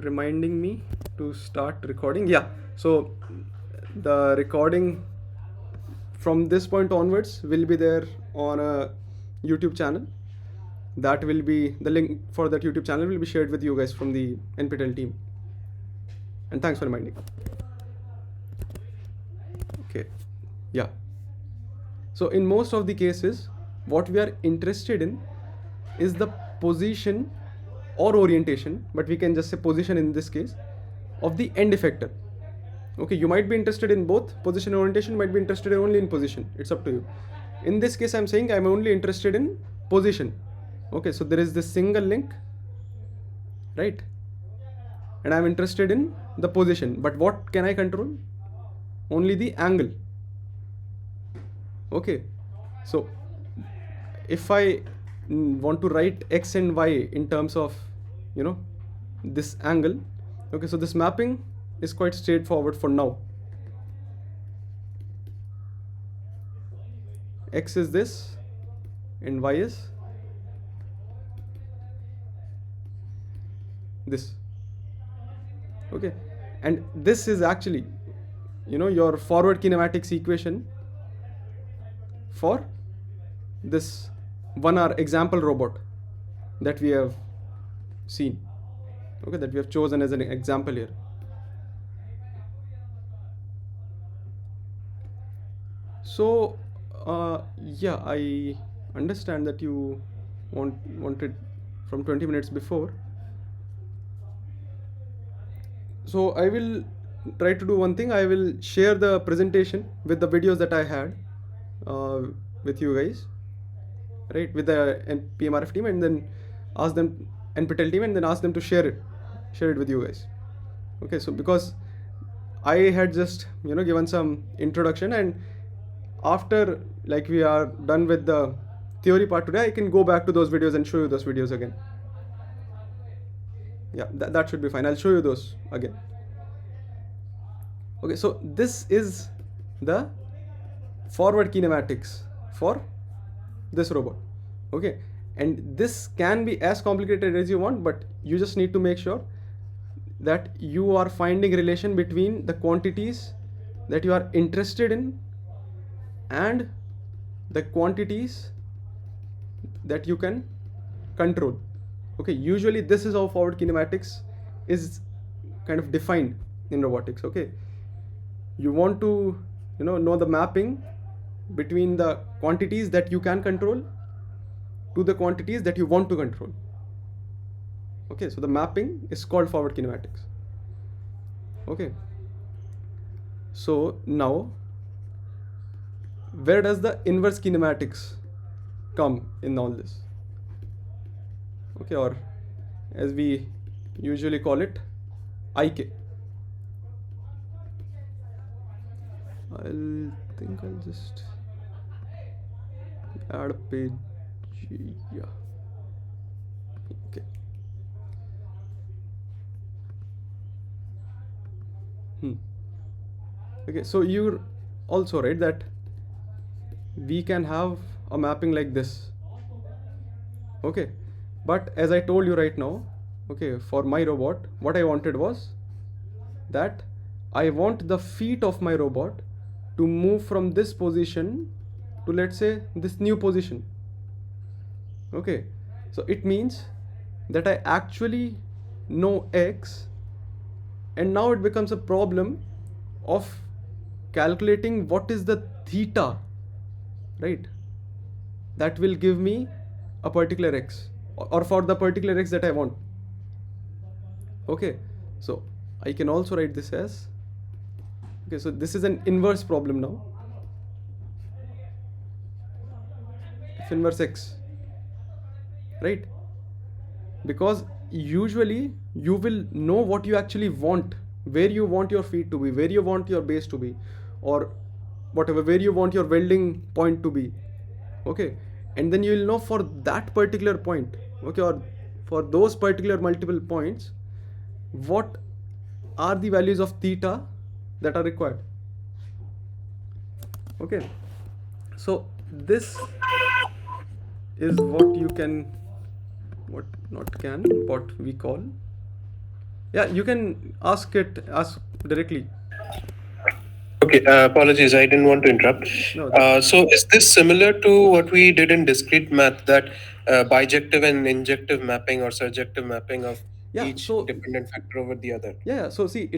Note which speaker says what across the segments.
Speaker 1: reminding me to start recording. Yeah, so the recording from this point onwards will be there on a YouTube channel. That will be the link for that YouTube channel will be shared with you guys from the NPTEL team. And thanks for reminding. Okay, yeah. So in most of the cases, what we are interested in is the position or orientation, but we can just say position in this case, of the end effector. Okay, you might be interested in both position and orientation, might be interested only in position. It's up to you. In this case, I'm saying I'm only interested in position. Okay, so there is this single link, right? And I'm interested in the position, but what can I control? Only the angle. Okay, so if I want to write x and y in terms of, you know, this angle, okay, so this mapping is quite straightforward for now. X is this and y is this. Okay, and this is actually, you know, your forward kinematics equation for this 1 hour example robot that we have seen, okay, that we have chosen as an example here. So yeah, I understand that you wanted from 20 minutes before. So I will try to do one thing. I will share the presentation with the videos that I had with you guys, right, with the PMRF team, and then ask them, NPTEL team, and then ask them to share it with you guys. Okay, so because I had just, you know, given some introduction, and after like we are done with the theory part today, I can go back to those videos and show you those videos again. Yeah, that should be fine. I'll show you those again. Okay, so this is the forward kinematics for this robot. Okay, and this can be as complicated as you want, but you just need to make sure that you are finding relation between the quantities that you are interested in and the quantities that you can control. Okay, usually this is how forward kinematics is kind of defined in robotics. Okay, you want to, you know the mapping between the quantities that you can control to the quantities that you want to control. Okay, so the mapping is called forward kinematics. Okay, so now where does the inverse kinematics come in all this? Okay, or as we usually call it, IK. I'll just add a page. Yeah. Okay. Okay, so you're also right that we can have a mapping like this. Okay, but as I told you right now, okay, for my robot, what I wanted was that I want the feet of my robot to move from this position to, let's say, this new position. Okay, so it means that I actually know X, and now it becomes a problem of calculating what is the theta, right, that will give me a particular X, or for the particular X that I want. Okay, so I can also write this as, okay, so this is an inverse problem now. F inverse X, right? Because usually you will know what you actually want, where you want your feet to be, where you want your base to be, or whatever, where you want your welding point to be. Okay, and then you will know for that particular point, okay, or for those particular multiple points, what are the values of theta that are required. Okay, so this is what we call Yeah, you can ask directly.
Speaker 2: Okay, apologies, I didn't want to interrupt.
Speaker 1: No, that's fine.
Speaker 2: So, is this similar to what we did in discrete math, that bijective and injective mapping or surjective mapping of
Speaker 1: Yeah,
Speaker 2: each
Speaker 1: so
Speaker 2: dependent factor over the other?
Speaker 1: yeah, so see,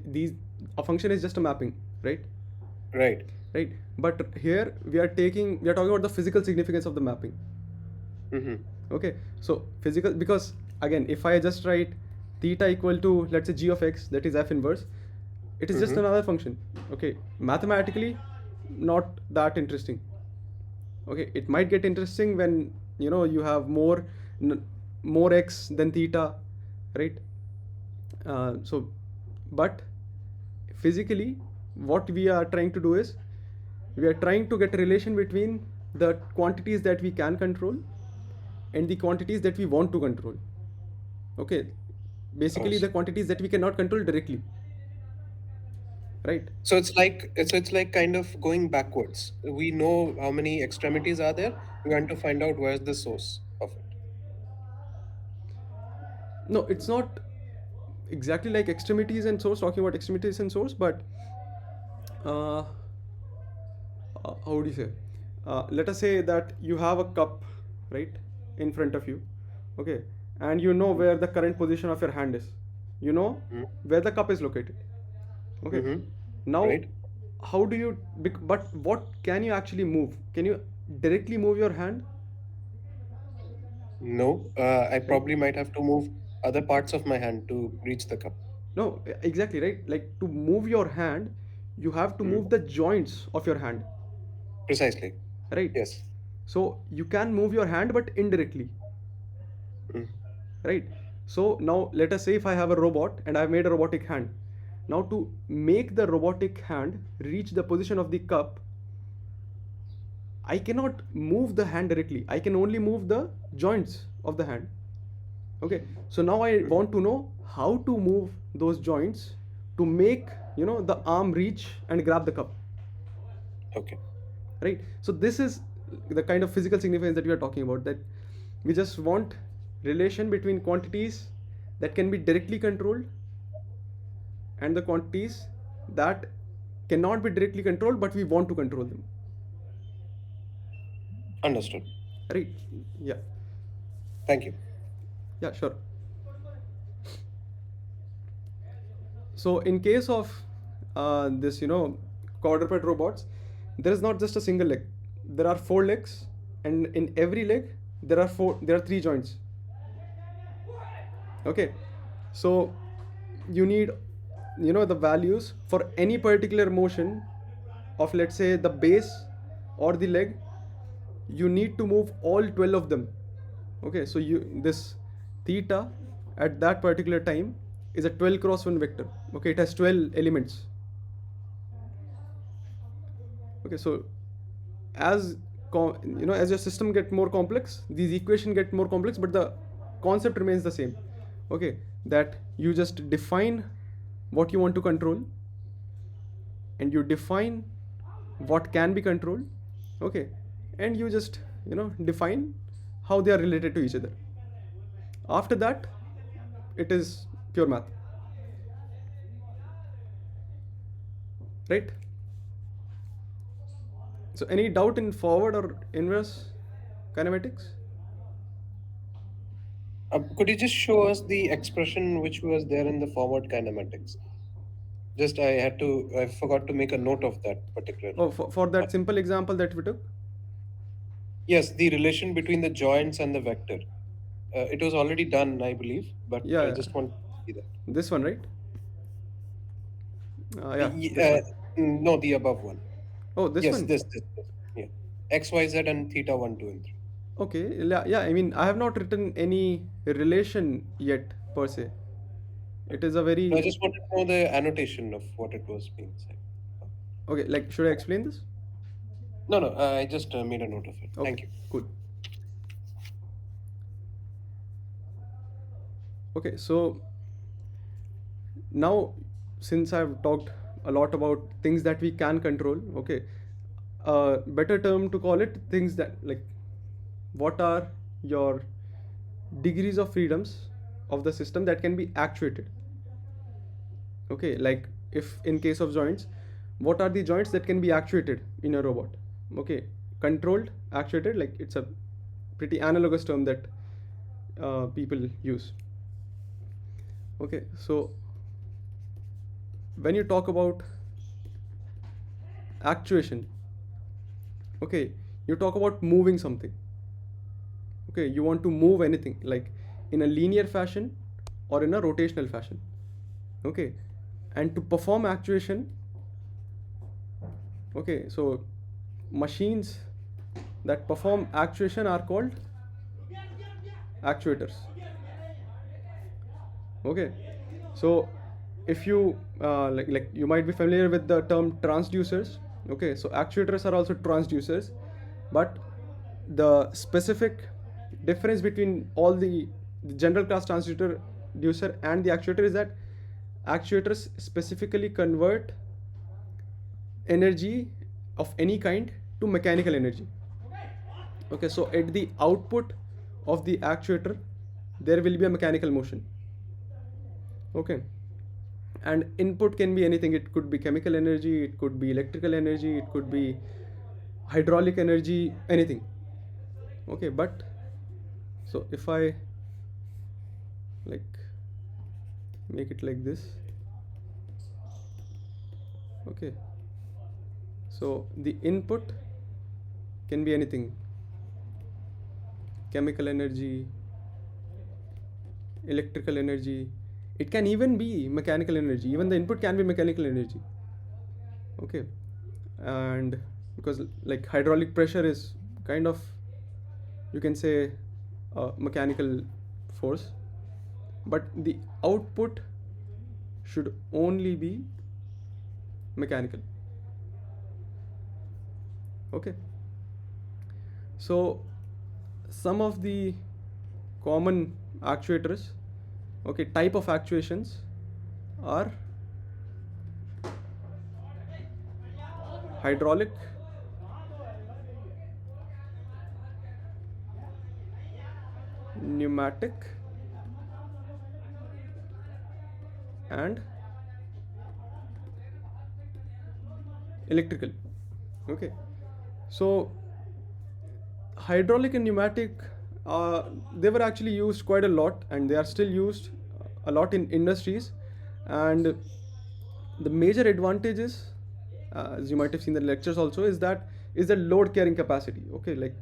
Speaker 1: these a function is just a mapping, right?
Speaker 2: Right.
Speaker 1: Right. But here we are talking about the physical significance of the mapping.
Speaker 2: Mm-hmm.
Speaker 1: Okay, so physical, because again, if I just write theta equal to, let's say, g of x, that is f inverse, it is just
Speaker 2: Mm-hmm.
Speaker 1: another function. Okay, mathematically, not that interesting. Okay, it might get interesting when you have more x than theta, right? So, but physically, what we are trying to do is we are trying to get a relation between the quantities that we can control and the quantities that we want to control. Okay, basically the quantities that we cannot control directly, right?
Speaker 2: So it's like kind of going backwards. We know how many extremities are there. We want to find out where's the source of it.
Speaker 1: No, it's not exactly like extremities and source, talking about extremities and source, but uh, how would you say? Let us say that you have a cup, right, in front of you, okay, and you know where the current position of your hand is. You know where the cup is located. Okay.
Speaker 2: Mm-hmm.
Speaker 1: Now,
Speaker 2: Right?
Speaker 1: how do you? But what can you actually move? Can you directly move your hand,
Speaker 2: No, I
Speaker 1: right?
Speaker 2: probably might have to move other parts of my hand to reach the cup.
Speaker 1: No, exactly, right. Like to move your hand, you have to
Speaker 2: Hmm.
Speaker 1: move the joints of your hand,
Speaker 2: Precisely.
Speaker 1: right?
Speaker 2: Yes.
Speaker 1: So you can move your hand, but indirectly,
Speaker 2: Mm.
Speaker 1: right? So now let us say if I have a robot and I've made a robotic hand. Now to make the robotic hand reach the position of the cup, I cannot move the hand directly. I can only move the joints of the hand. Okay. So now I
Speaker 2: Mhm.
Speaker 1: want to know how to move those joints to make the arm reach and grab the cup.
Speaker 2: Okay.
Speaker 1: Right. So this is the kind of physical significance that we are talking about, that we just want relation between quantities that can be directly controlled and the quantities that cannot be directly controlled but we want to control them.
Speaker 2: Understood.
Speaker 1: Right. Yeah.
Speaker 2: Thank you.
Speaker 1: Yeah, sure. So in case of this quadruped robots, there is not just a single leg. There are four legs, and in every leg there are three joints. Okay. So you need the values for any particular motion of, let's say, the base or the leg. You need to move all 12 of them. Okay, so this theta at that particular time is a 12 cross 1 vector. Okay, it has 12 elements. Okay, so as as your system get more complex, these equation get more complex, but the concept remains the same. Okay, that you just define what you want to control, and you define what can be controlled. Okay, and you just define how they are related to each other. After that, it is pure math, right? So any doubt in forward or inverse kinematics?
Speaker 2: Could you just show us the expression which was there in the forward kinematics? Just I forgot to make a note of that particular.
Speaker 1: Oh, for
Speaker 2: uh,
Speaker 1: that simple example that we took.
Speaker 2: Yes, the relation between the joints and the vector. It was already done, I believe, but
Speaker 1: Yeah,
Speaker 2: I
Speaker 1: yeah.
Speaker 2: just want to see that.
Speaker 1: This one, right? Yeah,
Speaker 2: Y-
Speaker 1: this
Speaker 2: Uh,
Speaker 1: one.
Speaker 2: no, the above one.
Speaker 1: Oh, this
Speaker 2: Yes,
Speaker 1: one.
Speaker 2: this. Yeah. X, Y, Z, and theta 1, 2, and 3.
Speaker 1: Okay, yeah, yeah. I mean, I have not written any relation yet per se. It is a
Speaker 2: No, I
Speaker 1: very
Speaker 2: just wanted to know the annotation of what it was being said.
Speaker 1: okay. Like, should I explain this?
Speaker 2: No, no, I just made a note of it.
Speaker 1: Okay,
Speaker 2: Thank you.
Speaker 1: cool. Okay, so now since I've talked a lot about things that we can control, okay, a better term to call it things that, like, what are your degrees of freedoms of the system that can be actuated. Okay, like if in case of joints, what are the joints that can be actuated in a robot? Okay, controlled, actuated, like it's a pretty analogous term that people use. Okay, so when you talk about actuation, okay, you talk about moving something. Okay, you want to move anything like in a linear fashion or in a rotational fashion. Okay, and to perform actuation, okay, so machines that perform actuation are called actuators. Okay, so if you like you might be familiar with the term transducers. Okay, so actuators are also transducers, but the specific difference between all the general class transducer and the actuator is that actuators specifically convert energy of any kind to mechanical energy. Okay, so at the output of the actuator there will be a mechanical motion. Okay, and input can be anything. It could be chemical energy, it could be electrical energy, it could be hydraulic energy, anything. Okay, but so if I like make it like this, okay, so the input can be anything: chemical energy, electrical energy, it can even be mechanical energy. Even the input can be mechanical energy. Okay, and because like hydraulic pressure is kind of, you can say, a mechanical force, but the output should only be mechanical. Okay, so some of the common actuators, okay, type of actuations are hydraulic, pneumatic, and electrical. Okay, so hydraulic and pneumatic, they were actually used quite a lot, and they are still used a lot in industries. And the major advantages, as you might have seen the lectures also, is the load carrying capacity. Okay, like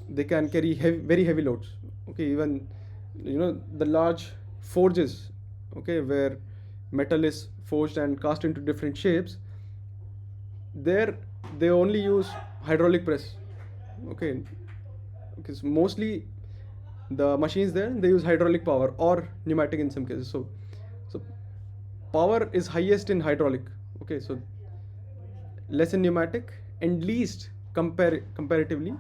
Speaker 1: they can carry very heavy loads. Okay, even the large forges, okay, where metal is forged and cast into different shapes, there they only use hydraulic press. Okay, because mostly the machines there, they use hydraulic power or pneumatic in some cases. So power is highest in hydraulic. Okay, so less in pneumatic, and least comparatively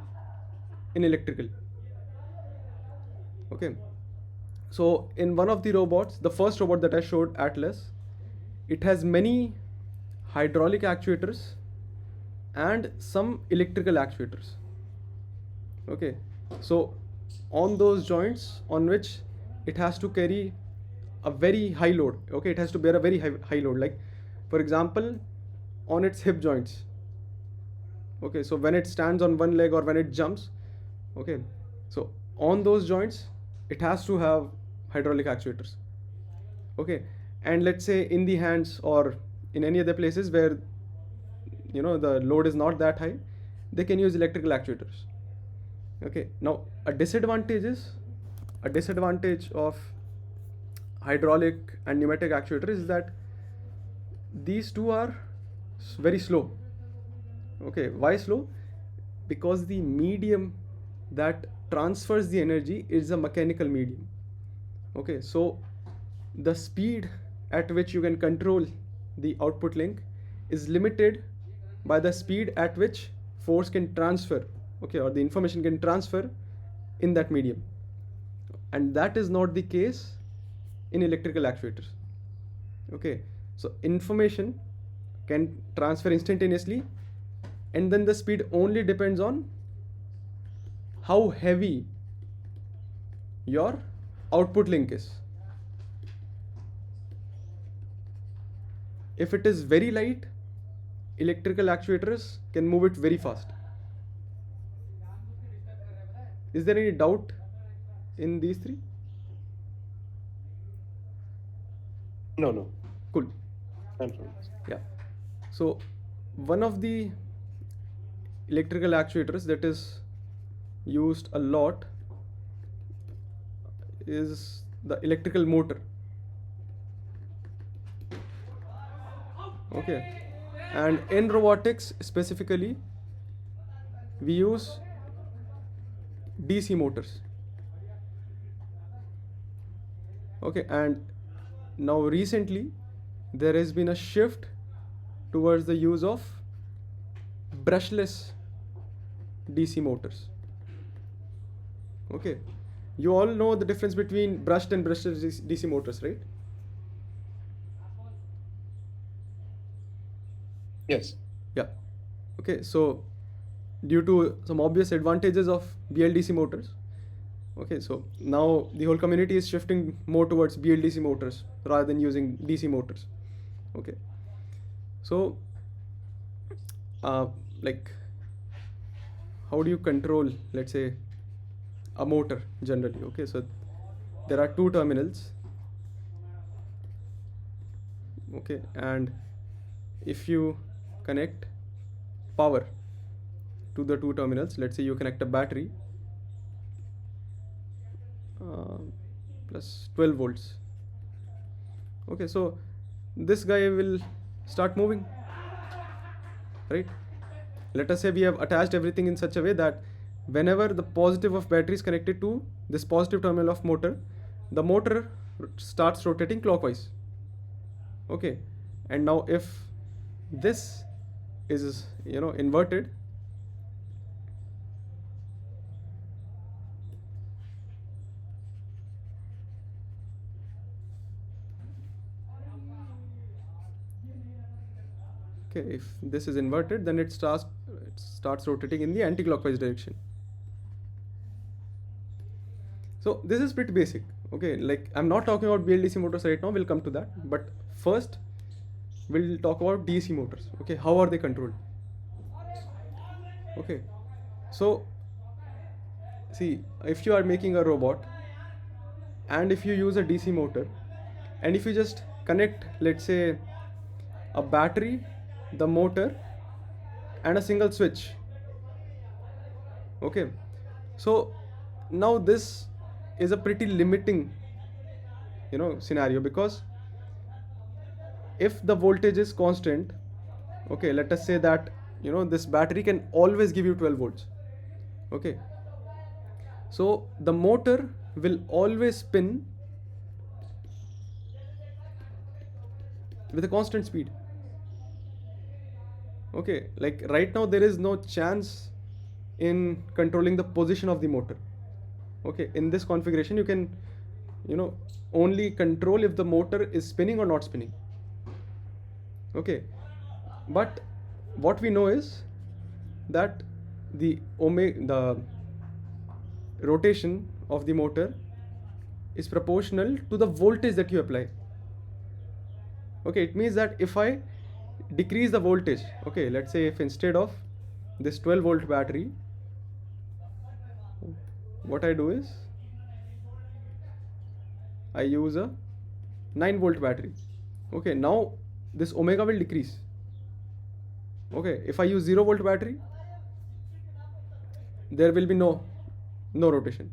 Speaker 1: in electrical. Okay, so in one of the robots, the first robot that I showed, Atlas, it has many hydraulic actuators and some electrical actuators. Okay, so on those joints on which it has to carry a very high load. Okay, it has to bear a very high load, like for example on its hip joints. Okay, so when it stands on one leg or when it jumps, okay, so on those joints it has to have hydraulic actuators. Okay, and let's say in the hands or in any other places where the load is not that high, they can use electrical actuators. Okay, now a disadvantage of hydraulic and pneumatic actuators is that these two are very slow. Okay, why slow? Because the medium that transfers the energy is a mechanical medium. Okay, so the speed at which you can control the output link is limited by the speed at which force can transfer, okay, or the information can transfer in that medium, and that is not the case in electrical actuators. Okay, so information can transfer instantaneously, and then the speed only depends on how heavy your output link is. If it is very light, electrical actuators can move it very fast. Is there any doubt in these three?
Speaker 2: No, no.
Speaker 1: Cool.
Speaker 2: None from this.
Speaker 1: Yeah. So one of the electrical actuators that is used a lot is the electrical motor. Okay. And in robotics specifically, we use DC motors. Okay, and now recently there has been a shift towards the use of brushless DC motors. Okay, you all know the difference between brushed and brushless DC motors, right?
Speaker 2: Yes.
Speaker 1: Yeah. Okay, so due to some obvious advantages of BLDC motors, okay, so now the whole community is shifting more towards BLDC motors rather than using DC motors. Okay, so like, how do you control, let's say, a motor generally? Okay, so there are two terminals. Okay, and if you connect power to the two terminals, let's say you connect a battery plus 12 volts. Okay, so this guy will start moving, right? Let us say we have attached everything in such a way that whenever the positive of battery is connected to this positive terminal of motor, the motor starts rotating clockwise. Okay, and now if this is inverted, okay, if this is inverted, then it starts rotating in the anti-clockwise direction. So this is pretty basic. Okay, like I'm not talking about BLDC motors right now, we'll come to that, but first we'll talk about DC motors. Okay, how are they controlled? Okay, so see, if you are making a robot and if you use a DC motor and if you just connect, let's say, a battery, the motor and a single switch, okay, so now this is a pretty limiting scenario, because if the voltage is constant, okay, let us say that this battery can always give you 12 volts. Okay, so the motor will always spin with a constant speed. Okay, like right now there is no chance in controlling the position of the motor. Okay, in this configuration you can only control if the motor is spinning or not spinning. Okay, but what we know is that the rotation of the motor is proportional to the voltage that you apply. Okay, it means that if I decrease the voltage, okay, let's say if instead of this 12 volt battery, what I do is I use a 9 volt battery. Okay, now this omega will decrease. Okay, if I use 0 volt battery, there will be no rotation.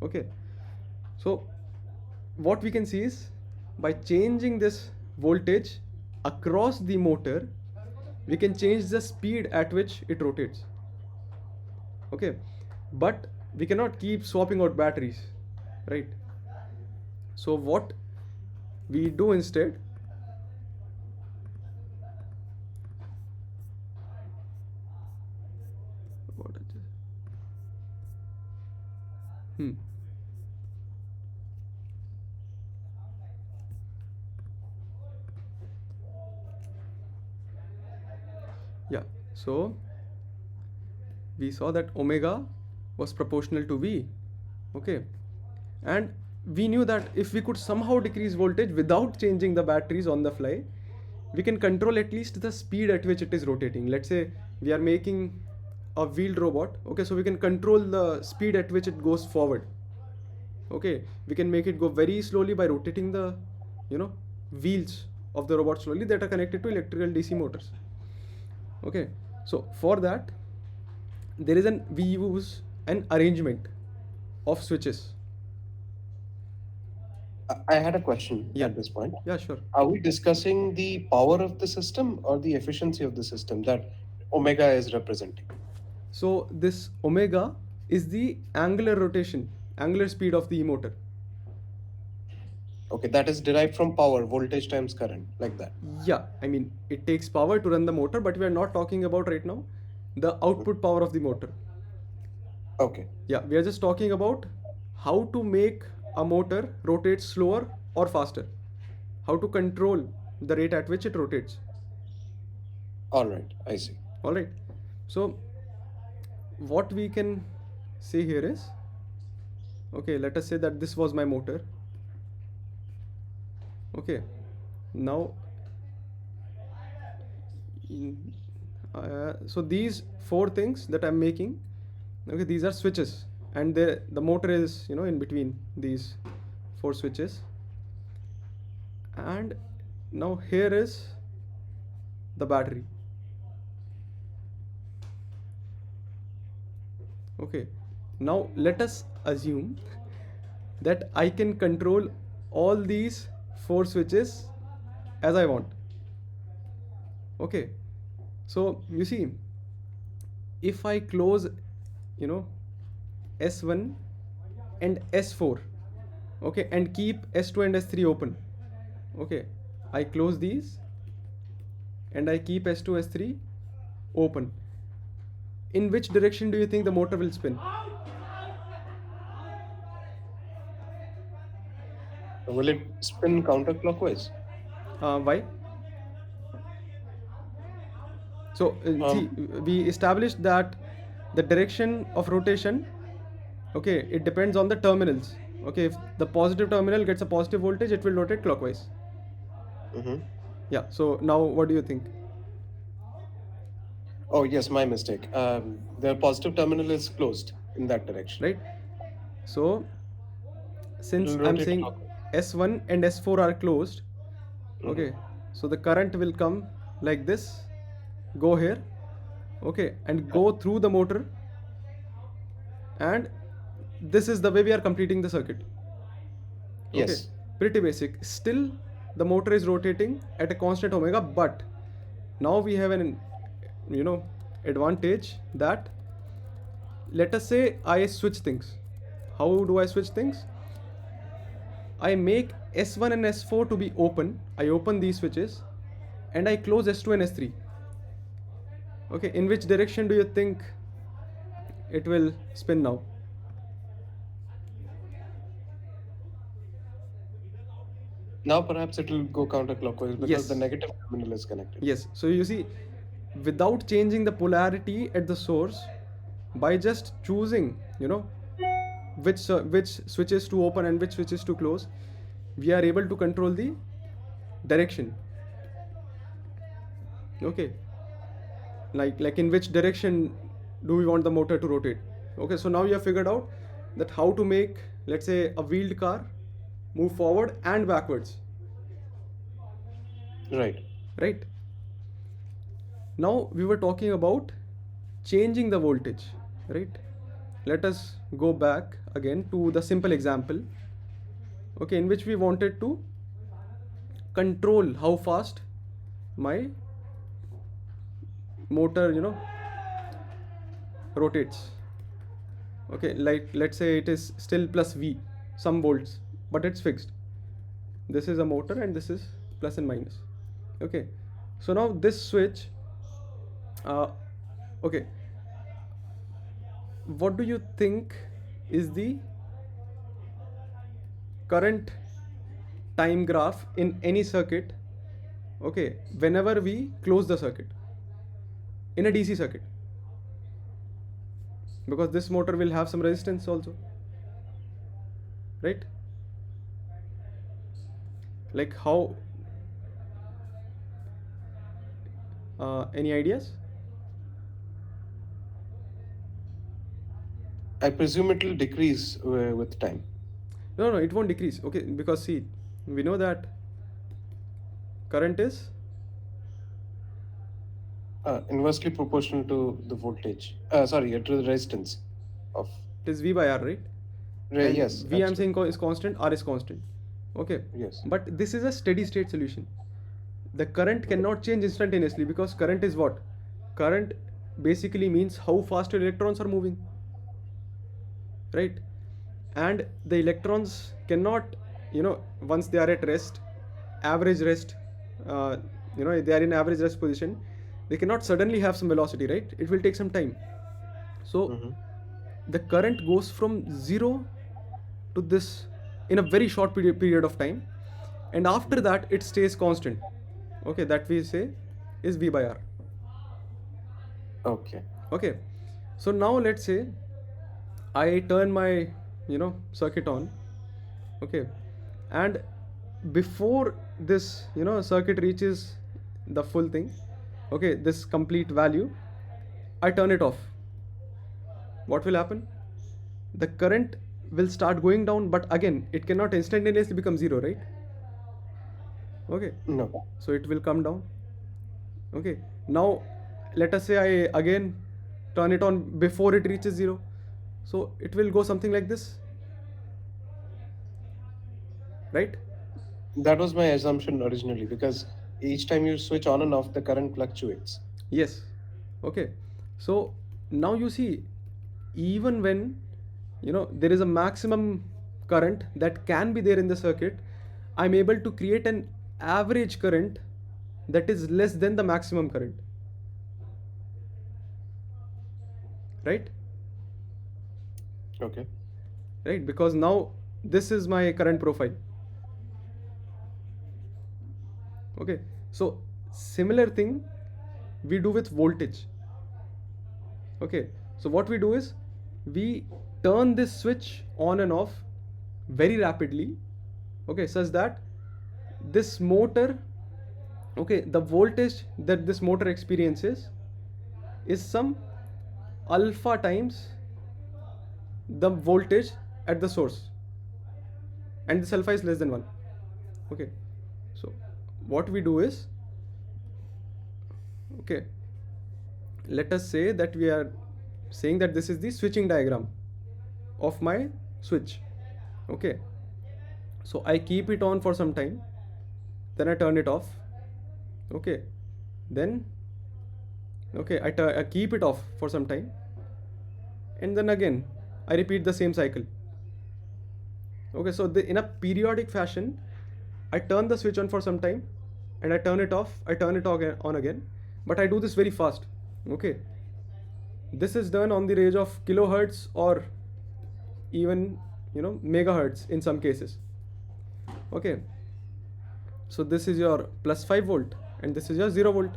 Speaker 1: Okay, so what we can see is by changing this voltage across the motor, we can change the speed at which it rotates. Okay, but we cannot keep swapping out batteries, right? So what we do instead, yeah, so we saw that omega was proportional to V. Okay, and we knew that if we could somehow decrease voltage without changing the batteries on the fly, we can control at least the speed at which it is rotating. Let's say we are making a wheeled robot, okay, so we can control the speed at which it goes forward. Okay, we can make it go very slowly by rotating the, you know, wheels of the robot slowly that are connected to electrical DC motors. Okay, so for that we use an arrangement of switches.
Speaker 2: I had a question
Speaker 1: Yeah,
Speaker 2: at this point.
Speaker 1: yeah, sure.
Speaker 2: Are we discussing the power of the system or the efficiency of the system that omega is representing?
Speaker 1: So this omega is the angular rotation, angular speed of the motor.
Speaker 2: Okay, that is derived from power, voltage times current, like that.
Speaker 1: Yeah, I mean, it takes power to run the motor, but we are not talking about right now the output power of the motor.
Speaker 2: Okay,
Speaker 1: Yeah, we are just talking about how to make a motor rotate slower or faster, how to control the rate at which it rotates.
Speaker 2: all right, I see.
Speaker 1: All right. So what we can say here is, okay, let us say that this was my motor. Okay, now so these four things that I'm making, okay, these are switches, and the motor is, you know, in between these four switches. And now here is the battery. Okay, now let us assume that I can control all these four switches as I want. Okay, so you see, if I close, you know, S1 and S4, okay, and keep S2 and S3 open, okay, I close these and I keep S2, S3 open. In which direction do you think the motor will spin?
Speaker 2: Will it spin counterclockwise?
Speaker 1: Why? So see, we established that the direction of rotation, okay, it depends on the terminals. Okay, if the positive terminal gets a positive voltage, it will rotate clockwise.
Speaker 2: Mm-hmm.
Speaker 1: Yeah, so now what do you think?
Speaker 2: Oh, yes, my mistake. The positive terminal is closed in that direction.
Speaker 1: Right? So since
Speaker 2: It'll
Speaker 1: I'm
Speaker 2: rotate
Speaker 1: saying
Speaker 2: clockwise.
Speaker 1: S1 and S4 are closed, okay,
Speaker 2: Mhm.
Speaker 1: so the current will come like this, go here, okay, and go through the motor, and this is the way we are completing the circuit. Okay,
Speaker 2: Yes.
Speaker 1: pretty basic. Still, the motor is rotating at a constant omega, but now we have an, you know, advantage that, let us say I switch things. How do I switch things? I make S1 and S4 to be open. I open these switches, and I close S2 and S3. Okay, in which direction do you think it will spin now?
Speaker 2: Now perhaps it will go counterclockwise because the
Speaker 1: Yes.
Speaker 2: negative terminal is connected.
Speaker 1: Yes. So you see, without changing the polarity at the source, by just choosing, you know, which switches to open and which switches to close, we are able to control the direction. Okay. Like in which direction do we want the motor to rotate? Okay. So now you have figured out that how to make, let's say, a wheeled car move forward and backwards.
Speaker 2: Right.
Speaker 1: Right? Now we were talking about changing the voltage, right? Let us go back again to the simple example, okay, in which we wanted to control how fast my motor, you know, rotates. Okay, like let's say it is still plus V, some volts, but it's fixed. This is a motor and this is plus and minus. Okay, so now this switch, okay, what do you think is the current time graph in any circuit, okay, whenever we close the circuit in a DC circuit? Because this motor will have some resistance also, right? Like how Any ideas?
Speaker 2: I presume it will decrease with time.
Speaker 1: No, no, it won't decrease. Okay, because see, we know that current is,
Speaker 2: Inversely proportional to the voltage. Sorry, to the resistance of.
Speaker 1: it is V by R, right? And
Speaker 2: Yes,
Speaker 1: V, I'm saying
Speaker 2: absolutely.
Speaker 1: is constant, R is constant. Okay,
Speaker 2: Yes.
Speaker 1: but this is a steady state solution. The current cannot change instantaneously because current is what? Current basically means how fast your electrons are moving, right? And the electrons cannot, once they are at rest, average rest, uh, they are in average rest position, they cannot suddenly have some velocity, right? It will take some time. So
Speaker 2: Mm-hmm.
Speaker 1: the current goes from zero to this in a very short period of time, and after
Speaker 2: Mm-hmm.
Speaker 1: that it stays constant. Okay, that we say is V by R.
Speaker 2: Okay.
Speaker 1: Okay, so now let's say I turn my circuit on. Okay, and before this circuit reaches the full thing, okay, this complete value, I turn it off. What will happen? The current will start going down, but again it cannot instantaneously become zero, right? Okay,
Speaker 2: No.
Speaker 1: so it will come down. Okay, now let us say I again turn it on before it reaches zero, so it will go something like this, right?
Speaker 2: That was my assumption originally because each time you switch on and off, the current fluctuates.
Speaker 1: Yes. Okay, so now you see, even when there is a maximum current that can be there in the circuit, I'm able to create an average current that is less than the maximum current, right?
Speaker 2: Okay.
Speaker 1: Right, because now this is my current profile. Okay, so similar thing we do with voltage. Okay, so what we do is we turn this switch on and off very rapidly, okay, such that this motor, okay, the voltage that this motor experiences is some alpha times the voltage at the source, and this alpha is less than 1. Okay, so what we do is, okay, let us say that we are saying that this is the switching diagram of my switch. Okay, so I keep it on for some time, then I turn it off. Okay, then, okay, I keep it off for some time, and then again I repeat the same cycle. Okay, so in a periodic fashion, I turn the switch on for some time, and I turn it off, I turn it on again, but I do this very fast. Okay, this is done on the range of kilohertz or even megahertz in some cases. Okay, so this is your plus 5 volt and this is your 0 volt.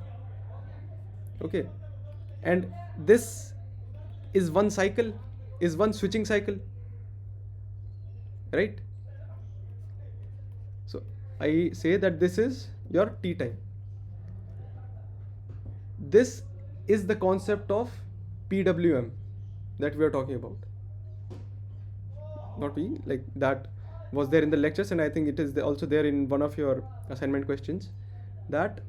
Speaker 1: Okay, and this is one cycle, is one switching cycle, right? So I say that this is your t time. This is the concept of PWM that we are talking about. Not we, like that was there in the lectures, and I think it is also there in one of your assignment questions, that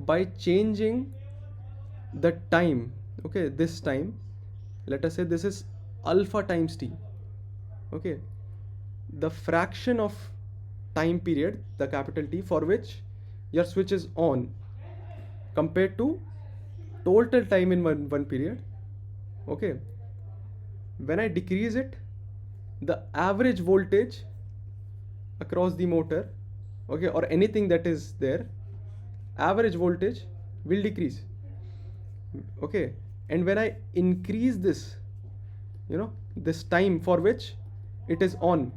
Speaker 1: by changing the time, okay, this time, let us say this is alpha times t. Okay, the fraction of time period, the capital T, for which your switch is on compared to total time in one period. Okay, when I decrease it, the average voltage across the motor, okay, or anything that is there, average voltage will decrease. Okay, and when I increase this, this time for which it is on,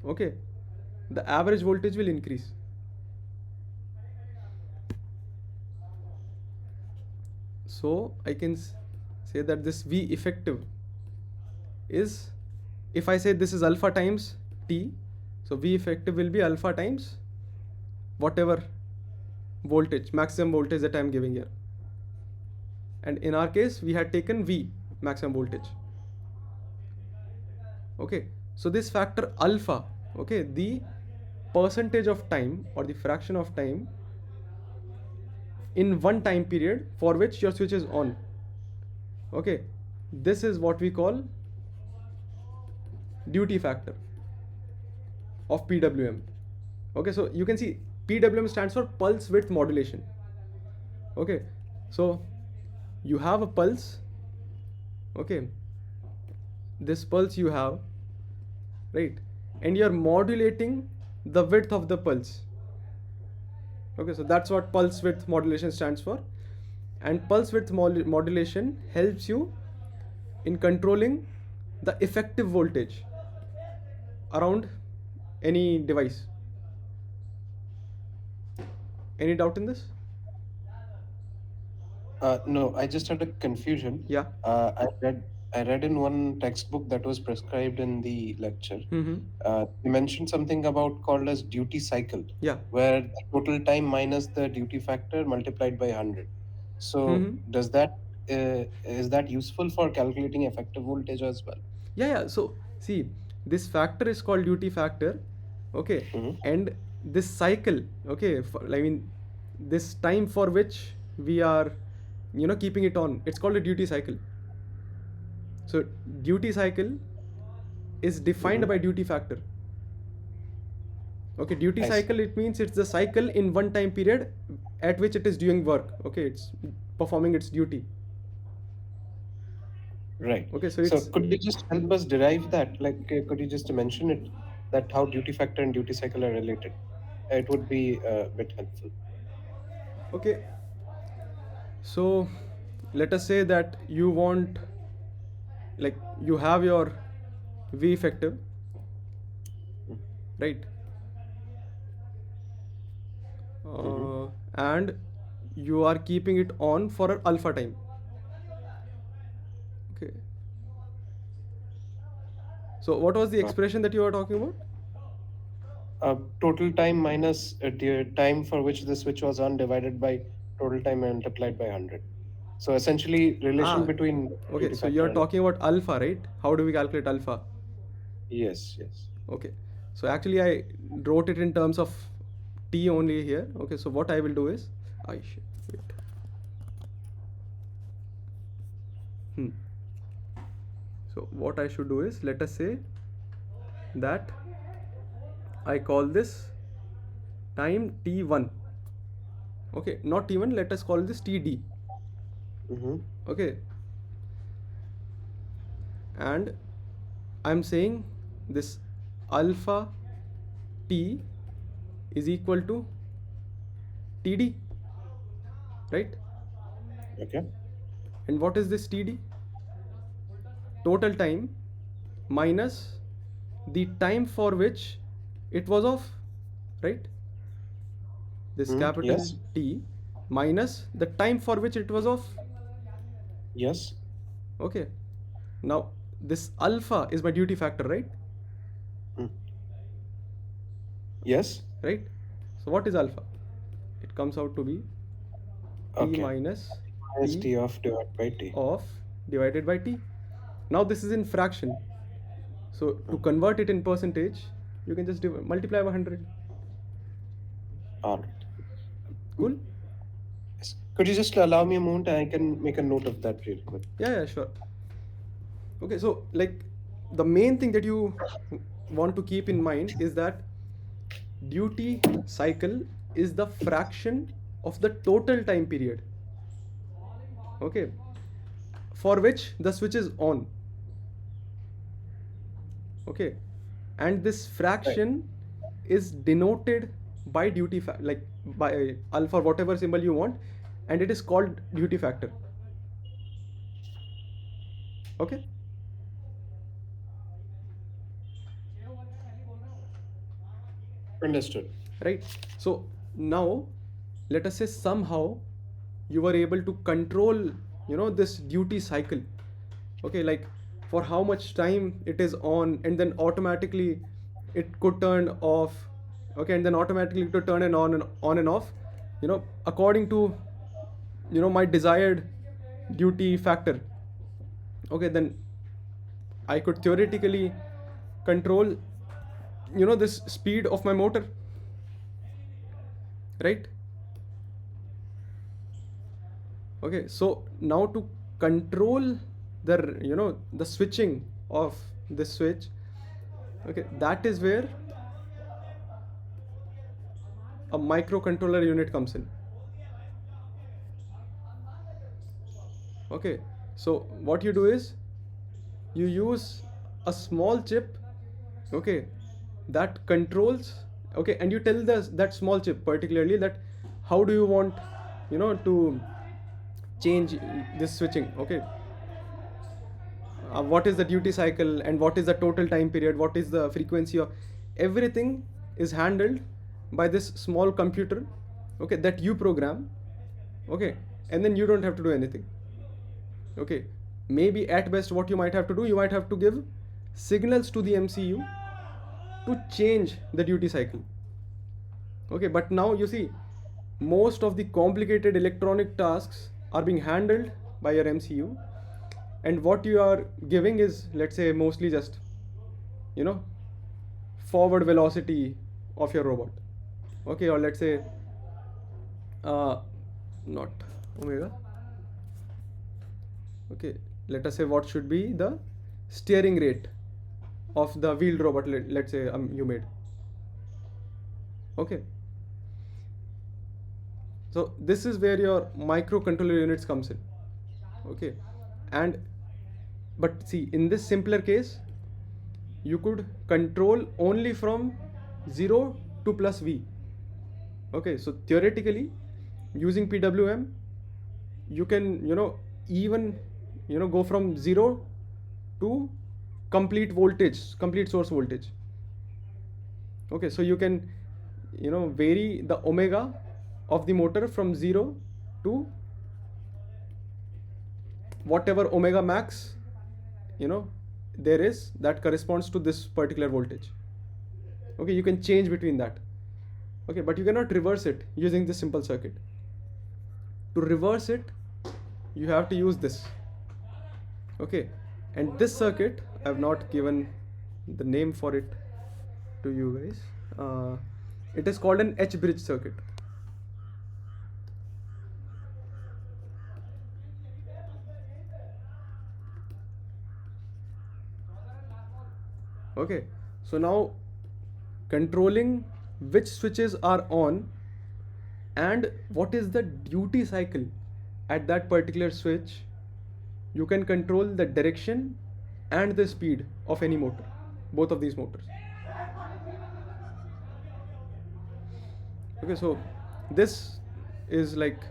Speaker 1: okay, the average voltage will increase. So I can say that this V effective is, if I say this is alpha times t, so V effective will be alpha times whatever voltage, maximum voltage that I am giving here. And in our case, we had taken V, maximum voltage. Okay, so this factor alpha, okay, the percentage of time or the fraction of time in one time period for which your switch is on. Okay, this is what we call duty factor of PWM. Okay, so you can see PWM stands for pulse width modulation. Okay, so you have a pulse. Okay, this pulse you have, right, and you're modulating the width of the pulse. Okay, so that's what pulse width modulation stands for. And pulse width modulation helps you in controlling the effective voltage around any device. Any doubt in this?
Speaker 2: No, I just had a confusion.
Speaker 1: Yeah.
Speaker 2: I read in one textbook that was prescribed in the lecture.
Speaker 1: Mm-hmm.
Speaker 2: You mentioned something about called as duty cycle,
Speaker 1: Yeah.
Speaker 2: where the total time minus the duty factor multiplied by 100. So
Speaker 1: Mm-hmm.
Speaker 2: does that is that useful for calculating effective voltage as well?
Speaker 1: Yeah. So see, this factor is called duty factor. Okay,
Speaker 2: Hmm.
Speaker 1: and this cycle. Okay, I mean, this time for which we are, keeping it on. It's called a duty cycle. So duty cycle is defined by
Speaker 2: Hmm.
Speaker 1: duty factor. Okay, duty
Speaker 2: I see.
Speaker 1: cycle, it means it's the cycle in one time period at which it is doing work. Okay, it's performing its duty.
Speaker 2: Right.
Speaker 1: Okay, so
Speaker 2: So
Speaker 1: it's
Speaker 2: could you just help us derive that? Like, could you just mention it that how duty factor and duty cycle are related? It would be a bit helpful.
Speaker 1: okay. So let us say that you want, like, you have your V effective, right?
Speaker 2: Mm-hmm.
Speaker 1: And you are keeping it on for an alpha time. Okay. So what was the expression that you were talking about?
Speaker 2: Total time minus the time for which the switch was on divided by total time multiplied by 100. So essentially, relation
Speaker 1: Ah,
Speaker 2: between
Speaker 1: okay.
Speaker 2: duty
Speaker 1: So
Speaker 2: factor
Speaker 1: you're
Speaker 2: and
Speaker 1: talking about alpha, right? How do we calculate alpha?
Speaker 2: yes, yes.
Speaker 1: Okay. So actually, I wrote it in terms of t only here. Okay. So what I will do is, I shit, wait. Hmm. So what I should do is, let us say that I call this time t1. Okay, not t1. Let us call this td.
Speaker 2: Mm-hmm.
Speaker 1: Okay, and I'm saying this alpha t is equal to td, right?
Speaker 2: Okay.
Speaker 1: And what is this td? Total time minus the time for which it was off, right? This
Speaker 2: Mm,
Speaker 1: capital
Speaker 2: yes.
Speaker 1: T minus the time for which it was off.
Speaker 2: Yes.
Speaker 1: Okay, now this alpha is my duty factor, right?
Speaker 2: Mm, yes.
Speaker 1: Right. So what is alpha? It comes out to be T
Speaker 2: Okay.
Speaker 1: minus
Speaker 2: Minus
Speaker 1: T
Speaker 2: T of divided by T.
Speaker 1: of divided by T. Now this is in fraction. So to
Speaker 2: Mm,
Speaker 1: convert it in percentage, you can just multiply by 100.
Speaker 2: all right. Mm,
Speaker 1: Cool?
Speaker 2: yes. Could you just allow me a moment? I can make a note of that real quick.
Speaker 1: Yeah, sure. Okay, so like the main thing that you want to keep in mind is that duty cycle is the fraction of the total time period, okay, for which the switch is on. Okay, and this
Speaker 2: Right.
Speaker 1: fraction is denoted by like by alpha, whatever symbol you want, and it is called duty factor. Okay,
Speaker 2: Understood.
Speaker 1: right? So now let us say somehow you were able to control, this duty cycle. Okay, like for how much time it is on, and then automatically it could turn off. Okay, and then automatically to turn and on and off according to my desired duty factor. Okay, then I could theoretically control this speed of my motor, right? Okay, so now to control the the switching of this switch, okay, that is where a microcontroller unit comes in. Okay, so what you do is you use a small chip, okay, that controls, okay, and you tell that small chip particularly that how do you want to change this switching. Okay, what is the duty cycle and what is the total time period, what is the frequency of everything is handled by this small computer, okay, that you program. Okay, and then you don't have to do anything. Okay, maybe at best what you might have to do, you might have to give signals to the MCU to change the duty cycle. Okay, but now you see most of the complicated electronic tasks are being handled by your MCU, and what you are giving is, let's say, mostly just you know forward velocity of your robot. Okay, or let's say not omega. Okay, let us say what should be the steering rate of the wheeled robot, let's say you made. Okay, so this is where your microcontroller units comes in. Okay, and but see, in this simpler case you could control only from 0 to plus V. Okay, so theoretically using PWM you can even go from 0 to complete voltage, complete source voltage. Okay, so you can vary the omega of the motor from 0 to whatever omega max there is that corresponds to this particular voltage. Okay, you can change between that. Okay, but you cannot reverse it using this simple circuit. To reverse it you have to use this. Okay, and this circuit I have not given the name for it to you guys. It is called an H bridge circuit. Okay, so now controlling which switches are on and what is the duty cycle at that particular switch, you can control the direction and the speed of any motor, both of these motors. Okay, so this is like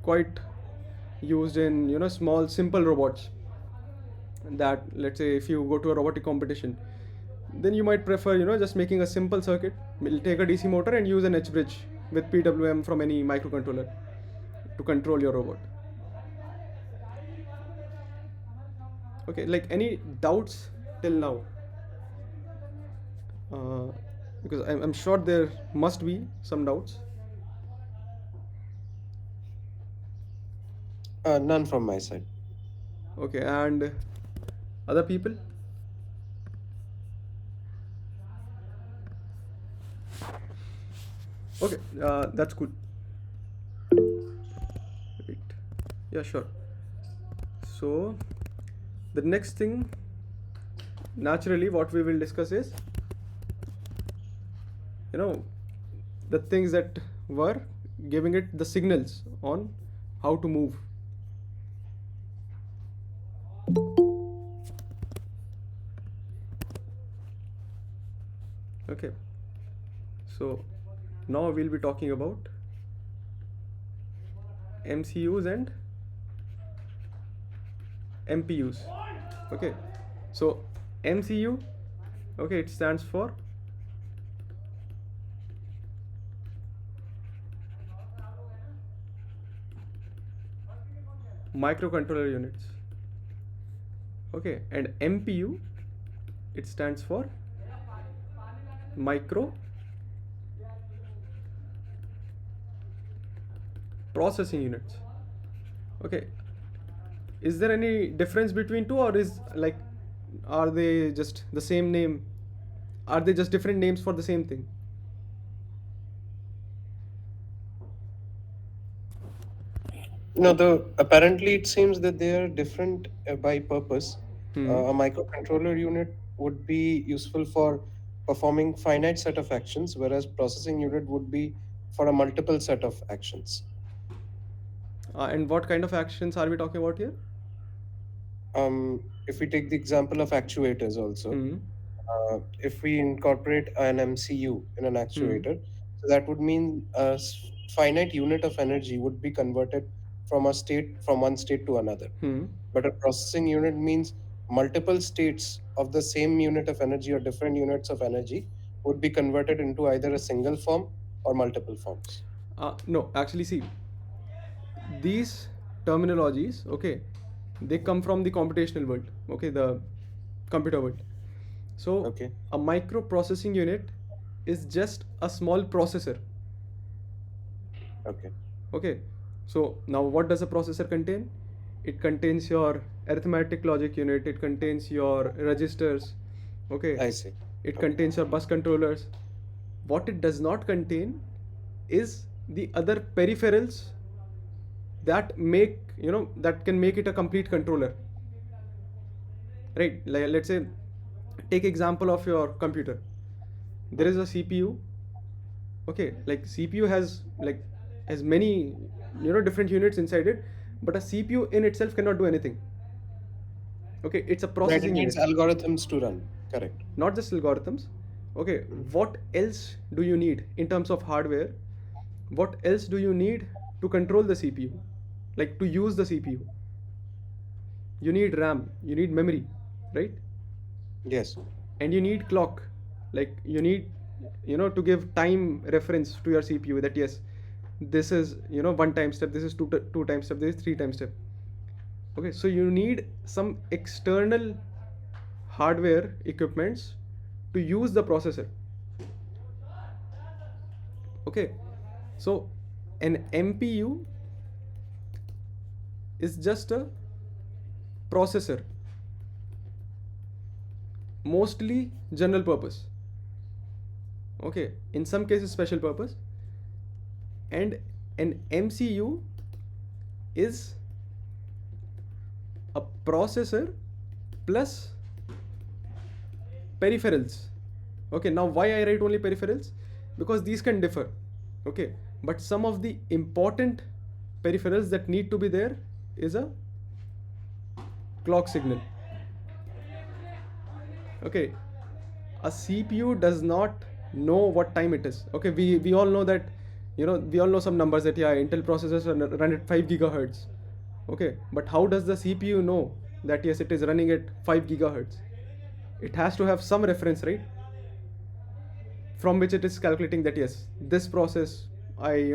Speaker 1: quite used in small simple robots, that let's say if you go to a robotic competition, then you might prefer just making a simple circuit. We'll take a DC motor and use an H bridge with PWM from any microcontroller to control your robot. Okay, like any doubts till now? Because I'm sure there must be some doubts.
Speaker 2: None from my side.
Speaker 1: Okay, and other people? Okay, that's good. Wait. Yeah, sure. So the next thing, naturally, what we will discuss is the things that were giving it the signals on how to move. Okay, so now we'll be talking about MCUs and MPUs. Okay, so MCU, okay, it stands for microcontroller units. Okay, and MPU, it stands for micro processing units. Okay, is there any difference between two, or is like, are they just the same name? Are they just different names for the same thing?
Speaker 2: No, the apparently it seems that they are different by purpose.
Speaker 1: Hmm.
Speaker 2: A microcontroller unit would be useful for performing finite set of actions, whereas processing unit would be for a multiple set of actions.
Speaker 1: And what kind of actions are we talking about here?
Speaker 2: If we take the example of actuators also,
Speaker 1: Hmm.
Speaker 2: if we incorporate an MCU in an
Speaker 1: Hmm.
Speaker 2: actuator, so that would mean a finite unit of energy would be converted from one state to another.
Speaker 1: Hmm.
Speaker 2: But a processing unit means multiple states of the same unit of energy or different units of energy would be converted into either a single form or multiple forms.
Speaker 1: No, actually, see, these terminologies, okay, they come from the computational world, okay, the computer world. So,
Speaker 2: Okay,
Speaker 1: a microprocessing unit is just a small processor.
Speaker 2: okay,
Speaker 1: Okay, so now what does a processor contain? It contains your arithmetic logic unit, it contains your registers, okay,
Speaker 2: I see.
Speaker 1: it
Speaker 2: Okay,
Speaker 1: contains your bus controllers. What it does not contain is the other peripherals that make, that can make it a complete controller, right? Like, let's say, take example of your computer. There is a CPU. Okay, like CPU has many, different units inside it, but a CPU in itself cannot do anything. Okay, it's a
Speaker 2: right. It
Speaker 1: processing
Speaker 2: needs
Speaker 1: unit,
Speaker 2: algorithms to run. Correct.
Speaker 1: not just algorithms. Okay,
Speaker 2: Mhm.
Speaker 1: what else do you need in terms of hardware? What else do you need to control the CPU, like to use the CPU? You need RAM, you need memory, right?
Speaker 2: Yes.
Speaker 1: And you need clock, like you need, to give time reference to your CPU, that yes, this is, one time step, this is two time step, this is three time step. Okay, so you need some external hardware equipments to use the processor. Okay, so an MPU is just a processor, mostly general purpose. Okay, in some cases special purpose. And an MCU is a processor plus peripherals. Okay, now why I write only peripherals? Because these can differ. Okay, but some of the important peripherals that need to be there is a clock signal. Okay, a CPU does not know what time it is. Okay, we all know that, we all know some numbers that yeah, Intel processors run at 5 gigahertz. Okay, but how does the CPU know that yes, it is running at 5 gigahertz? It has to have some reference, right, from which it is calculating that yes, this process I,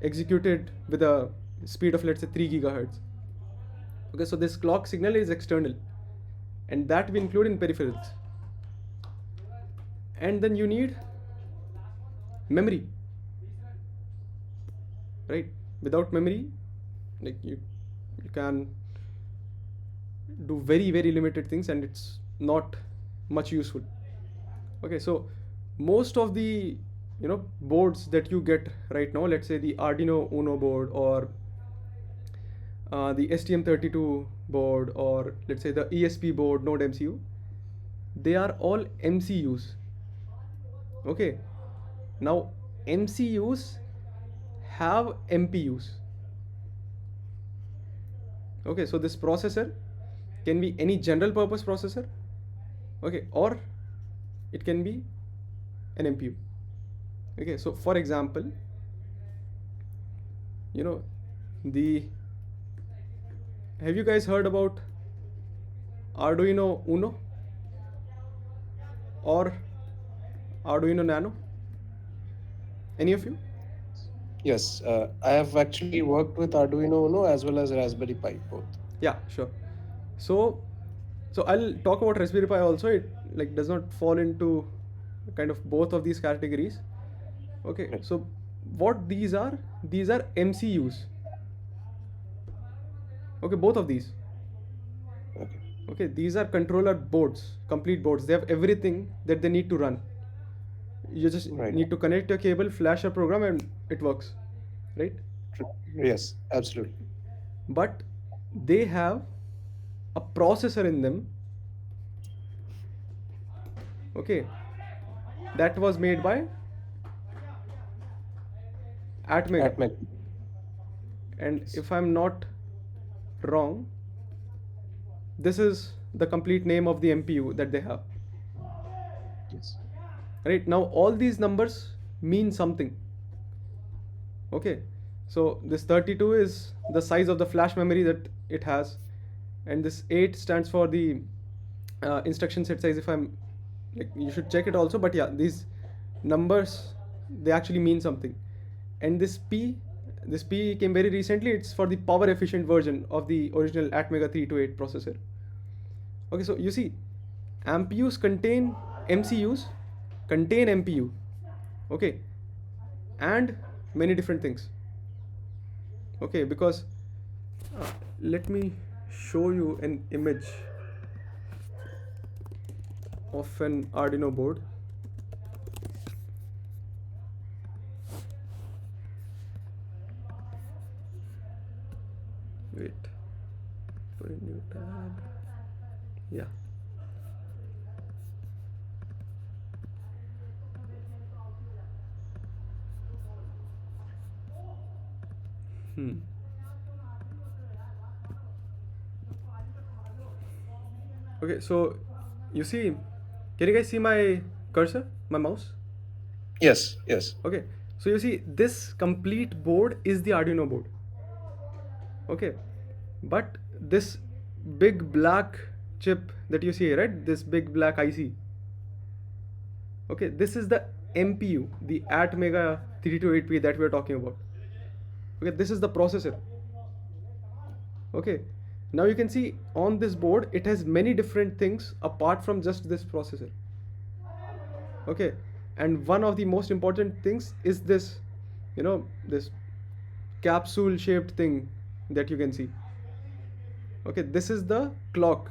Speaker 1: executed with a speed of, let's say, 3 gigahertz. Okay, so this clock signal is external, and that we include in peripherals. And then you need memory, right? Without memory, like you can do very very limited things, and it's not much useful. Okay, so most of the, boards that you get right now, let's say the Arduino Uno board, or the STM32 board, or let's say the ESP board, Node MCU, they are all MCUs. Okay, now MCUs have MPUs. Okay, so this processor can be any general purpose processor, okay, or it can be an MPU. Okay, so for example, you know the have you guys heard about Arduino Uno or Arduino Nano? Any of you?
Speaker 2: Yes. I have actually worked with Arduino Uno as well as Raspberry Pi both.
Speaker 1: Yeah, sure. So, I'll talk about Raspberry Pi also. It like does not fall into kind of both of these categories. Okay,
Speaker 2: Right.
Speaker 1: so what these are? These are MCUs. Okay, both of these.
Speaker 2: Okay.
Speaker 1: Okay, these are controller boards, complete boards. They have everything that they need to run. You just
Speaker 2: Right.
Speaker 1: need to connect your cable, flash a program, and it works, right?
Speaker 2: Yes, absolutely.
Speaker 1: But they have a processor in them, okay, that was made by Atmega.
Speaker 2: At Mac.
Speaker 1: And
Speaker 2: Yes.
Speaker 1: if I'm not wrong, this is the complete name of the MPU that they have.
Speaker 2: Yes.
Speaker 1: Right now, all these numbers mean something. Okay, so this 32 is the size of the flash memory that it has, and this 8 stands for the instruction set size. If I'm like, you should check it also, but yeah, these numbers, they actually mean something. And this P came very recently. It's for the power efficient version of the original Atmega 328 processor. Okay, so you see, MPUs contain MCUs, contain MPU, okay, and many different things. Okay, because uh, let me show you an image of an Arduino board. Wait, for a new tab. Yeah. Hmm. Okay, so you see, can you guys see my cursor, my mouse?
Speaker 2: Yes. Yes.
Speaker 1: Okay, so you see, this complete board is the Arduino board. Okay, but this big black chip that you see here, right? This big black IC. Okay, this is the MPU, the Atmega 328P that we are talking about. Okay, this is the processor. Okay, now you can see on this board it has many different things apart from just this processor. Okay, and one of the most important things is this, this capsule shaped thing that you can see. Okay, this is the clock.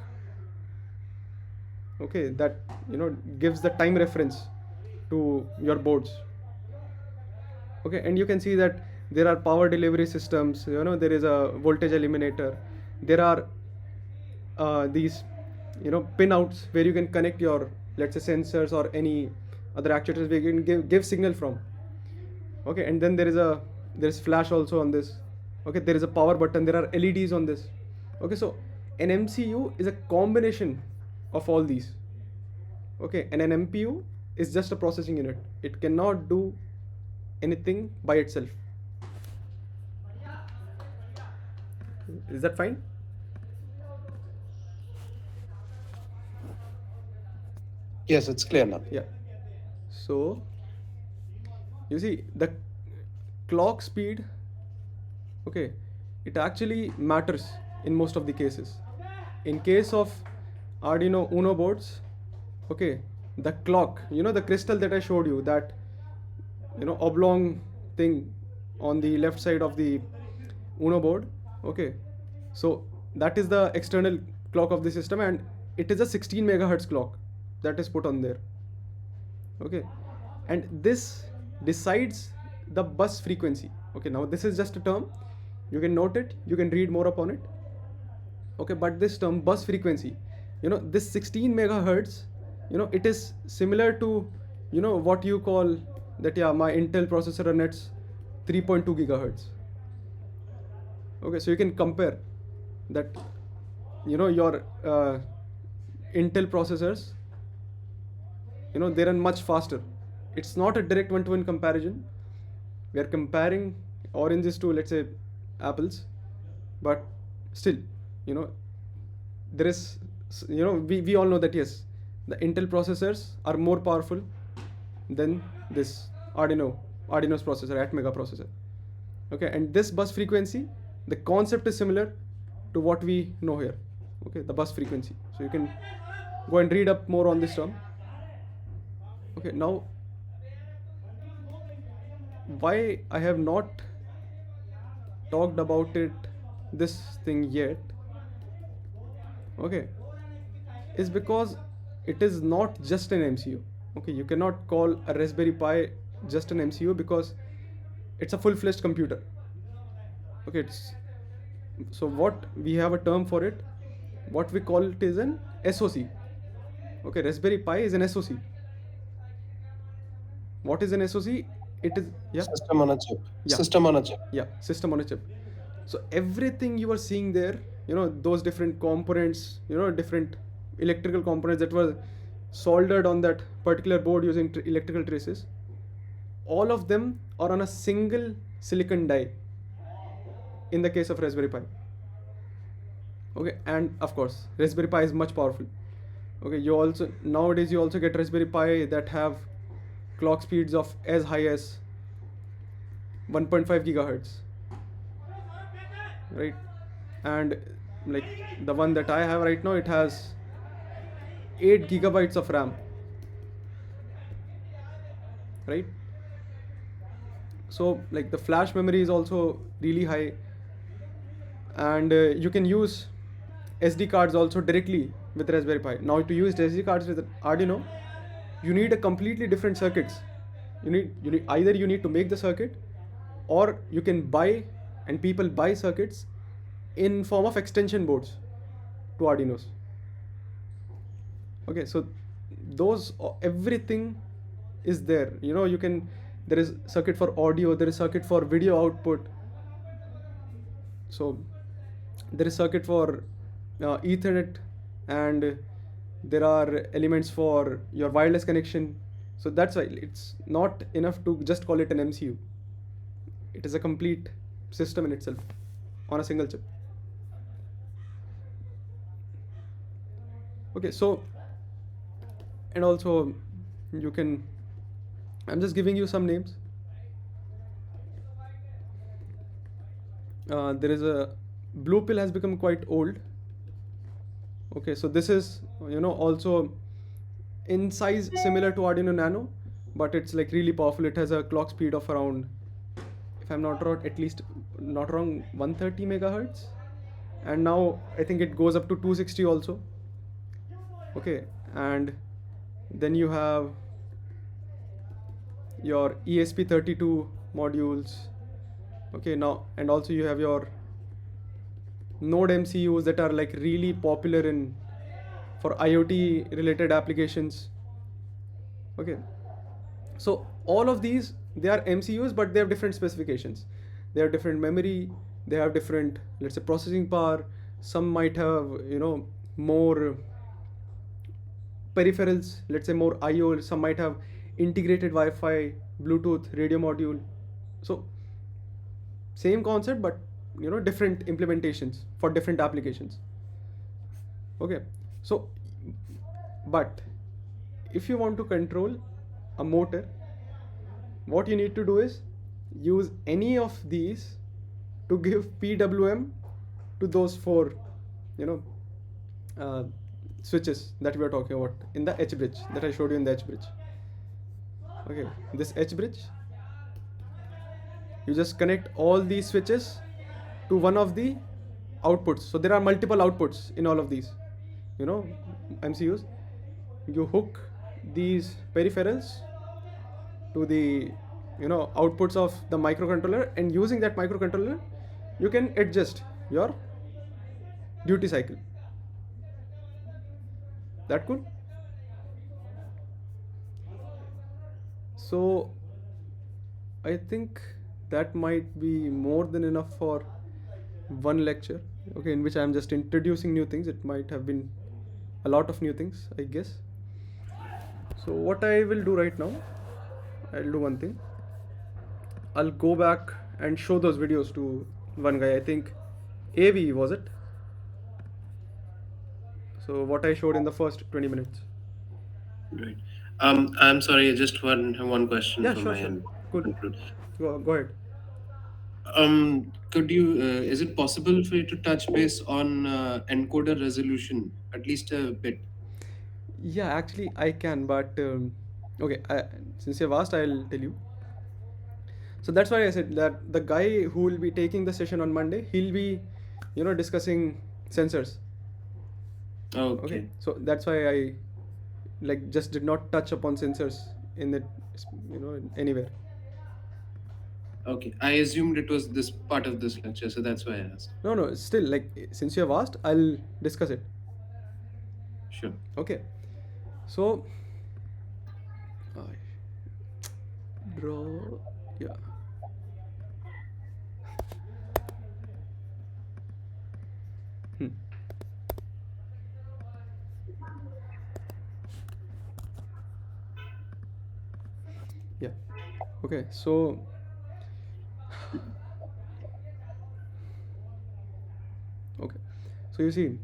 Speaker 1: Okay, that gives the time reference to your boards. Okay, and you can see that there are power delivery systems, there is a voltage eliminator, there are these pinouts where you can connect your, let's say, sensors or any other actuators where you can give signal from. Okay, and then there is flash also on this. Okay, there is a power button, there are LEDs on this. Okay, so an MCU is a combination of all these. Okay, and an MPU is just a processing unit. It cannot do anything by itself. Is that fine?
Speaker 2: Yes, it's clear now.
Speaker 1: Yeah. So you see the clock speed, okay, it actually matters in most of the cases. In case of Arduino Uno boards, okay, the clock, the crystal that I showed you, that oblong thing on the left side of the Uno board, okay, so that is the external clock of the system, and it is a 16 megahertz clock that is put on there. Okay, and this decides the bus frequency. Okay, now this is just a term, you can note it, you can read more upon it. Okay, but this term bus frequency, this 16 megahertz, it is similar to what you call that, yeah, my Intel processor runs 3.2 gigahertz. Okay, so you can compare that, your Intel processors, they run much faster. It's not a direct one-to-one comparison. We are comparing oranges to, let's say, apples, but still, you know there is, we all know that yes, the Intel processors are more powerful than this Arduino's processor, Atmega processor. Okay, and this bus frequency, the concept is similar to what we know here. Okay, the bus frequency, so you can go and read up more on this term. Okay, now why I have not talked about it this thing yet, okay, is because it is not just an MCU. Okay, you cannot call a Raspberry Pi just an MCU because it's a full-fledged computer. Okay, it's so what we have a term for it. What we call it is an SoC. Okay, Raspberry Pi is an SoC. What is an SoC? It is, yeah,
Speaker 2: System on a chip.
Speaker 1: yeah,
Speaker 2: System on a chip.
Speaker 1: yeah, system on a chip. So everything you are seeing there, those different components, different electrical components that were soldered on that particular board using electrical traces, all of them are on a single silicon die in the case of Raspberry Pi. Okay, and of course Raspberry Pi is much powerful. Okay, you also nowadays you also get Raspberry Pi that have clock speeds of as high as 1.5 gigahertz, right? And like the one that I have right now, it has 8 gigabytes of RAM, right? So like the flash memory is also really high, and you can use SD cards also directly with Raspberry Pi. Now to use SD cards with Arduino, you need a completely different circuits. You need either you need to make the circuit, or you can buy, and people buy circuits in form of extension boards to Arduinos. Okay, so those everything is there. You can, there is circuit for audio, there is circuit for video output, so there is circuit for Ethernet, and there are elements for your wireless connection. So that's why it's not enough to just call it an MCU. It is a complete system in itself on a single chip. Okay, so, and also you can, I'm just giving you some names. There is a Blue Pill has become quite old. Okay, so this is also in size similar to Arduino Nano, but it's like really powerful. It has a clock speed of around, if I'm not wrong, at least not wrong, 130 megahertz, and now I think it goes up to 260 also. Okay, and then you have your ESP32 modules. Okay, now, and also you have your node MCUs that are like really popular in for IoT related applications. Okay, so all of these, they are MCUs, but they have different specifications. They have different memory, they have different, let's say, processing power. Some might have more peripherals, let's say more IO. Some might have integrated Wi-Fi, Bluetooth, radio module. So same concept, but different implementations for different applications. Okay, so, but if you want to control a motor, what you need to do is use any of these to give PWM to those four switches that we are talking about in the H bridge that I showed you in the H bridge. Okay, this H bridge, you just connect all these switches to one of the outputs. So there are multiple outputs in all of these MCUs. You hook these peripherals to the outputs of the microcontroller, and using that microcontroller you can adjust your duty cycle. That cool? So I think that might be more than enough for one lecture, okay, in which I'm just introducing new things. It might have been a lot of new things, I guess. So what I will do right now, I'll do one thing. I'll go back and show those videos to one guy, I think AV was it? So what I showed in the first 20 minutes.
Speaker 2: Right. I'm sorry, just one question
Speaker 1: Yeah,
Speaker 2: from
Speaker 1: sure,
Speaker 2: my
Speaker 1: sure.
Speaker 2: end.
Speaker 1: Cool.
Speaker 2: Conclude.
Speaker 1: Go ahead.
Speaker 2: Could you? Is it possible for you to touch base on encoder resolution at least a bit?
Speaker 1: Yeah, actually I can, but okay, since you've asked, I'll tell you. So that's why I said that the guy who will be taking the session on Monday, he'll be discussing sensors. Okay,
Speaker 2: Okay.
Speaker 1: so that's why I like just did not touch upon sensors in that, anywhere.
Speaker 2: Okay. I assumed it was this part of this lecture, so that's why I asked.
Speaker 1: No, no, still, like, since you have asked, I'll discuss it.
Speaker 2: Sure.
Speaker 1: Okay, so I draw, yeah. Hmm. Yeah. Okay, so okay, so you see,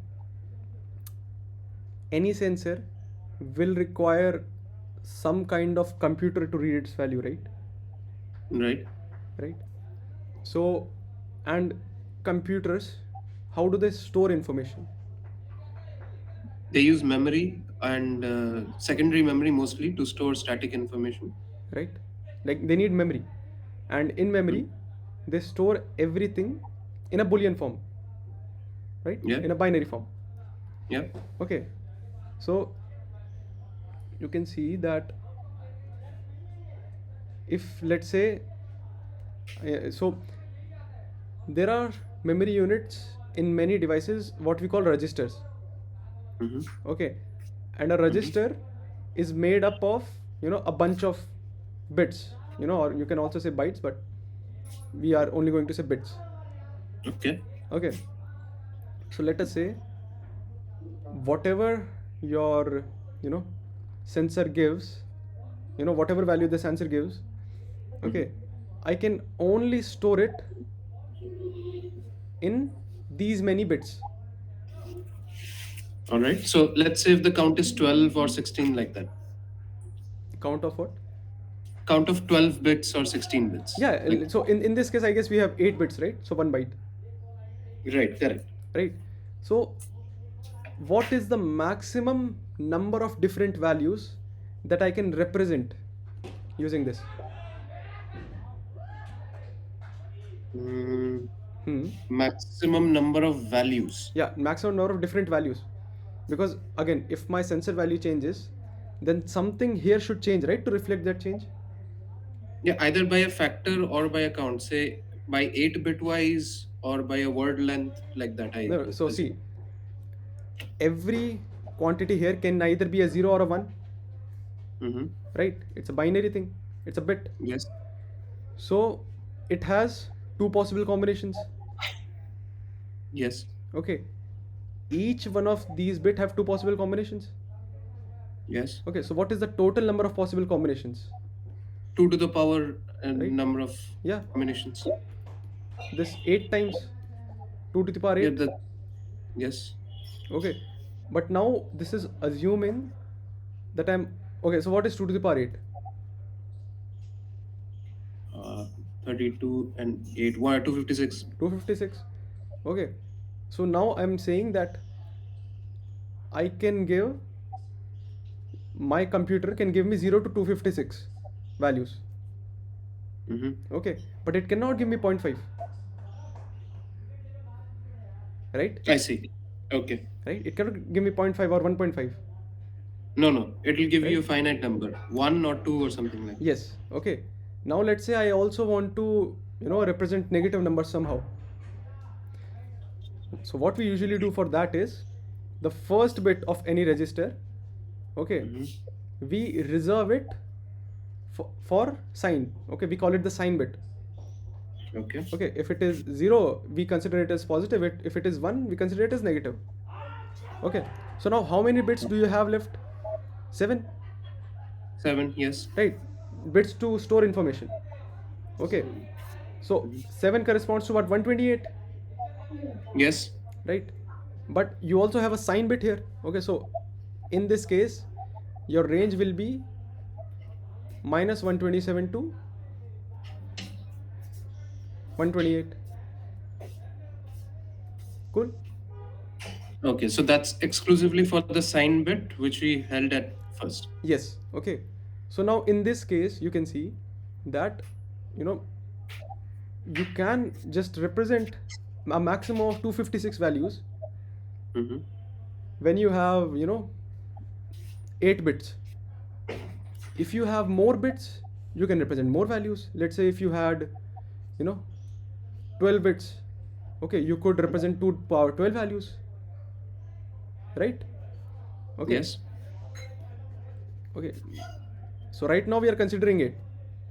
Speaker 1: any sensor will require some kind of computer to read its value, right?
Speaker 2: Right.
Speaker 1: Right. So, and computers, how do they store information?
Speaker 2: They use memory and secondary memory mostly to store static information.
Speaker 1: Right? Like they need memory, and in
Speaker 2: Hmm.
Speaker 1: memory they store everything in a boolean form, right?
Speaker 2: Yeah.
Speaker 1: In a binary form.
Speaker 2: Yeah.
Speaker 1: Okay, so you can see that if, let's say, so there are memory units in many devices, what we call registers.
Speaker 2: Mm-hmm.
Speaker 1: Okay, and a
Speaker 2: Mm-hmm.
Speaker 1: register is made up of a bunch of bits, or you can also say bytes, but we are only going to say bits.
Speaker 2: Okay.
Speaker 1: Okay, so let us say whatever your you know sensor gives, whatever value the sensor gives.
Speaker 2: Mm-hmm.
Speaker 1: Okay, I can only store it in these many bits.
Speaker 2: All right. So let's say if the count is 12 or 16, like that.
Speaker 1: Count of what?
Speaker 2: Count of 12 bits or 16 bits.
Speaker 1: Yeah,
Speaker 2: Like,
Speaker 1: so in this case, I guess we have 8 bits, right? So 1 byte,
Speaker 2: right, correct.
Speaker 1: right? So what is the maximum number of different values that I can represent using this?
Speaker 2: Mm,
Speaker 1: Hmm.
Speaker 2: maximum number of values.
Speaker 1: Yeah, maximum number of different values. Because again, if my sensor value changes, then something here should change, right, to reflect that change.
Speaker 2: Yeah, either by a factor or by a count. Say by 8 bitwise or by a word length, like that, I
Speaker 1: No, so see,
Speaker 2: assume.
Speaker 1: every quantity here can either be a 0 or a 1,
Speaker 2: Mm-hmm.
Speaker 1: right? It's a binary thing, it's a bit.
Speaker 2: Yes.
Speaker 1: So it has two possible combinations.
Speaker 2: Yes.
Speaker 1: Okay, each one of these bit have two possible combinations.
Speaker 2: Yes.
Speaker 1: Okay, so what is the total number of possible combinations,
Speaker 2: 2 to the power
Speaker 1: right?
Speaker 2: number of
Speaker 1: Yeah,
Speaker 2: combinations.
Speaker 1: this 8 times 2 to the power
Speaker 2: Yeah,
Speaker 1: 8.
Speaker 2: the yes.
Speaker 1: Okay, but now this is assuming that I'm okay. So what is 2 to the power 8?
Speaker 2: Uh, 32 and 8, 256.
Speaker 1: 256. Okay, so now I'm saying that I can give, my computer can give me 0 to 256 values.
Speaker 2: Mm-hmm.
Speaker 1: Okay, but it cannot give me 0.5, right?
Speaker 2: I see. Okay.
Speaker 1: Right, it cannot give me 0.5 or 1.5,
Speaker 2: No, no. It will give you
Speaker 1: right?
Speaker 2: a finite number, 1 or 2 or something like that.
Speaker 1: Yes. Okay, now let's say I also want to represent negative numbers somehow. So what we usually do for that is the first bit of any register, okay,
Speaker 2: Mm-hmm.
Speaker 1: we reserve it for sign. Okay, we call it the sign bit.
Speaker 2: Okay.
Speaker 1: Okay, if it is 0, we consider it as positive. If it is 1, we consider it as negative. Okay, so now how many bits do you have left? 7,
Speaker 2: 7, yes.
Speaker 1: right? Bits to store information. Okay, so
Speaker 2: Mhm.
Speaker 1: 7 corresponds to what? 128,
Speaker 2: Yes.
Speaker 1: right? But you also have a sign bit here. Okay, so in this case, your range will be minus 127 to 128. Cool.
Speaker 2: Okay, so that's exclusively for the sign bit, which we held at first.
Speaker 1: Yes. Okay, so now in this case you can see that you know you can just represent a maximum of 256 values
Speaker 2: Mm-hmm.
Speaker 1: when you have, 8 bits. If you have more bits, you can represent more values. Let's say if you had, you know, 12 bits, okay, you could represent 2 power 12 values, right? Okay,
Speaker 2: Yes.
Speaker 1: okay. So right now we are considering 8.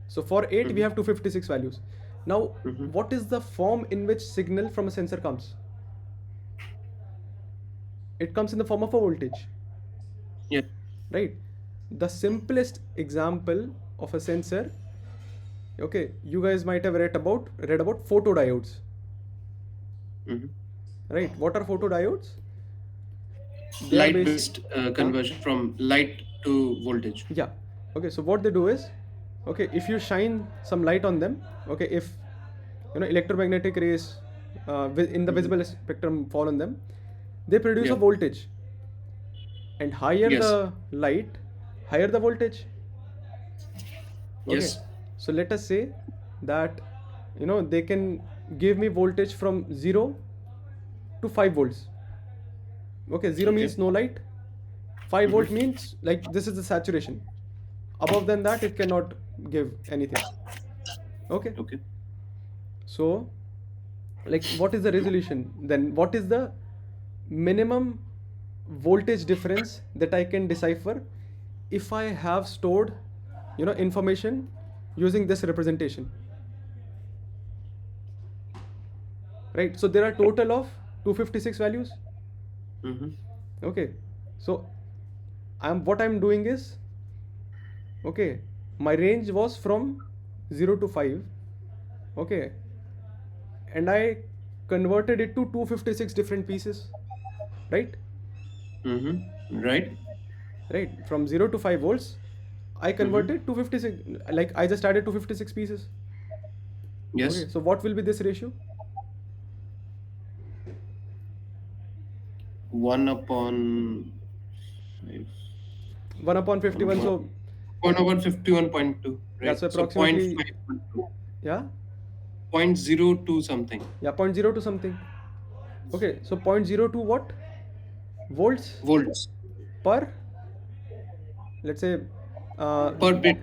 Speaker 1: So for 8 we
Speaker 2: Mm-hmm.
Speaker 1: have 256 values. Now,
Speaker 2: Mm-hmm.
Speaker 1: what is the form in which signal from a sensor comes? It comes in the form of a voltage,
Speaker 2: Yeah.
Speaker 1: right? The simplest example of a sensor, okay, you guys might have read about photodiodes,
Speaker 2: Mm-hmm.
Speaker 1: right? What are photodiodes? They are
Speaker 2: Light
Speaker 1: base,
Speaker 2: based
Speaker 1: huh?
Speaker 2: conversion from light to voltage.
Speaker 1: Yeah. Okay, so what they do is, okay, if you shine some light on them, okay, if electromagnetic rays in the
Speaker 2: Mm-hmm.
Speaker 1: visible spectrum fall on them, they produce a
Speaker 2: Yeah.
Speaker 1: voltage, and higher
Speaker 2: Yes.
Speaker 1: the light, higher the voltage. Okay,
Speaker 2: Yes.
Speaker 1: so let us say that they can give me voltage from 0 to 5 volts. Okay, 0
Speaker 2: Okay.
Speaker 1: means no light, 5 volt
Speaker 2: Mm-hmm.
Speaker 1: means like this is the saturation. Above than that it cannot give anything. Okay,
Speaker 2: Okay.
Speaker 1: so like what is the resolution, then what is the minimum voltage difference that I can decipher if I have stored information using this representation, right? So there are total of 256 values.
Speaker 2: Mm-hmm.
Speaker 1: Okay, so I'm doing is, okay, my range was from 0 to 5, okay, and I converted it to 256 different pieces, right?
Speaker 2: Mm-hmm. Right.
Speaker 1: Right, from 0 to 5 volts I
Speaker 2: Mm-hmm.
Speaker 1: converted 256, like I just added 256 pieces.
Speaker 2: Yes.
Speaker 1: Okay, so what will be this ratio?
Speaker 2: 1/5.
Speaker 1: 1 upon 51,
Speaker 2: 1/1.
Speaker 1: so
Speaker 2: 1/51.2.
Speaker 1: yeah,
Speaker 2: Right.
Speaker 1: so
Speaker 2: So point
Speaker 1: approximately,
Speaker 2: five point two.
Speaker 1: yeah,
Speaker 2: 0.02 something.
Speaker 1: yeah, point zero 0.02 something. Okay, so point zero 0.02 what? Volts
Speaker 2: Volts
Speaker 1: per, let's say, uh,
Speaker 2: per bit,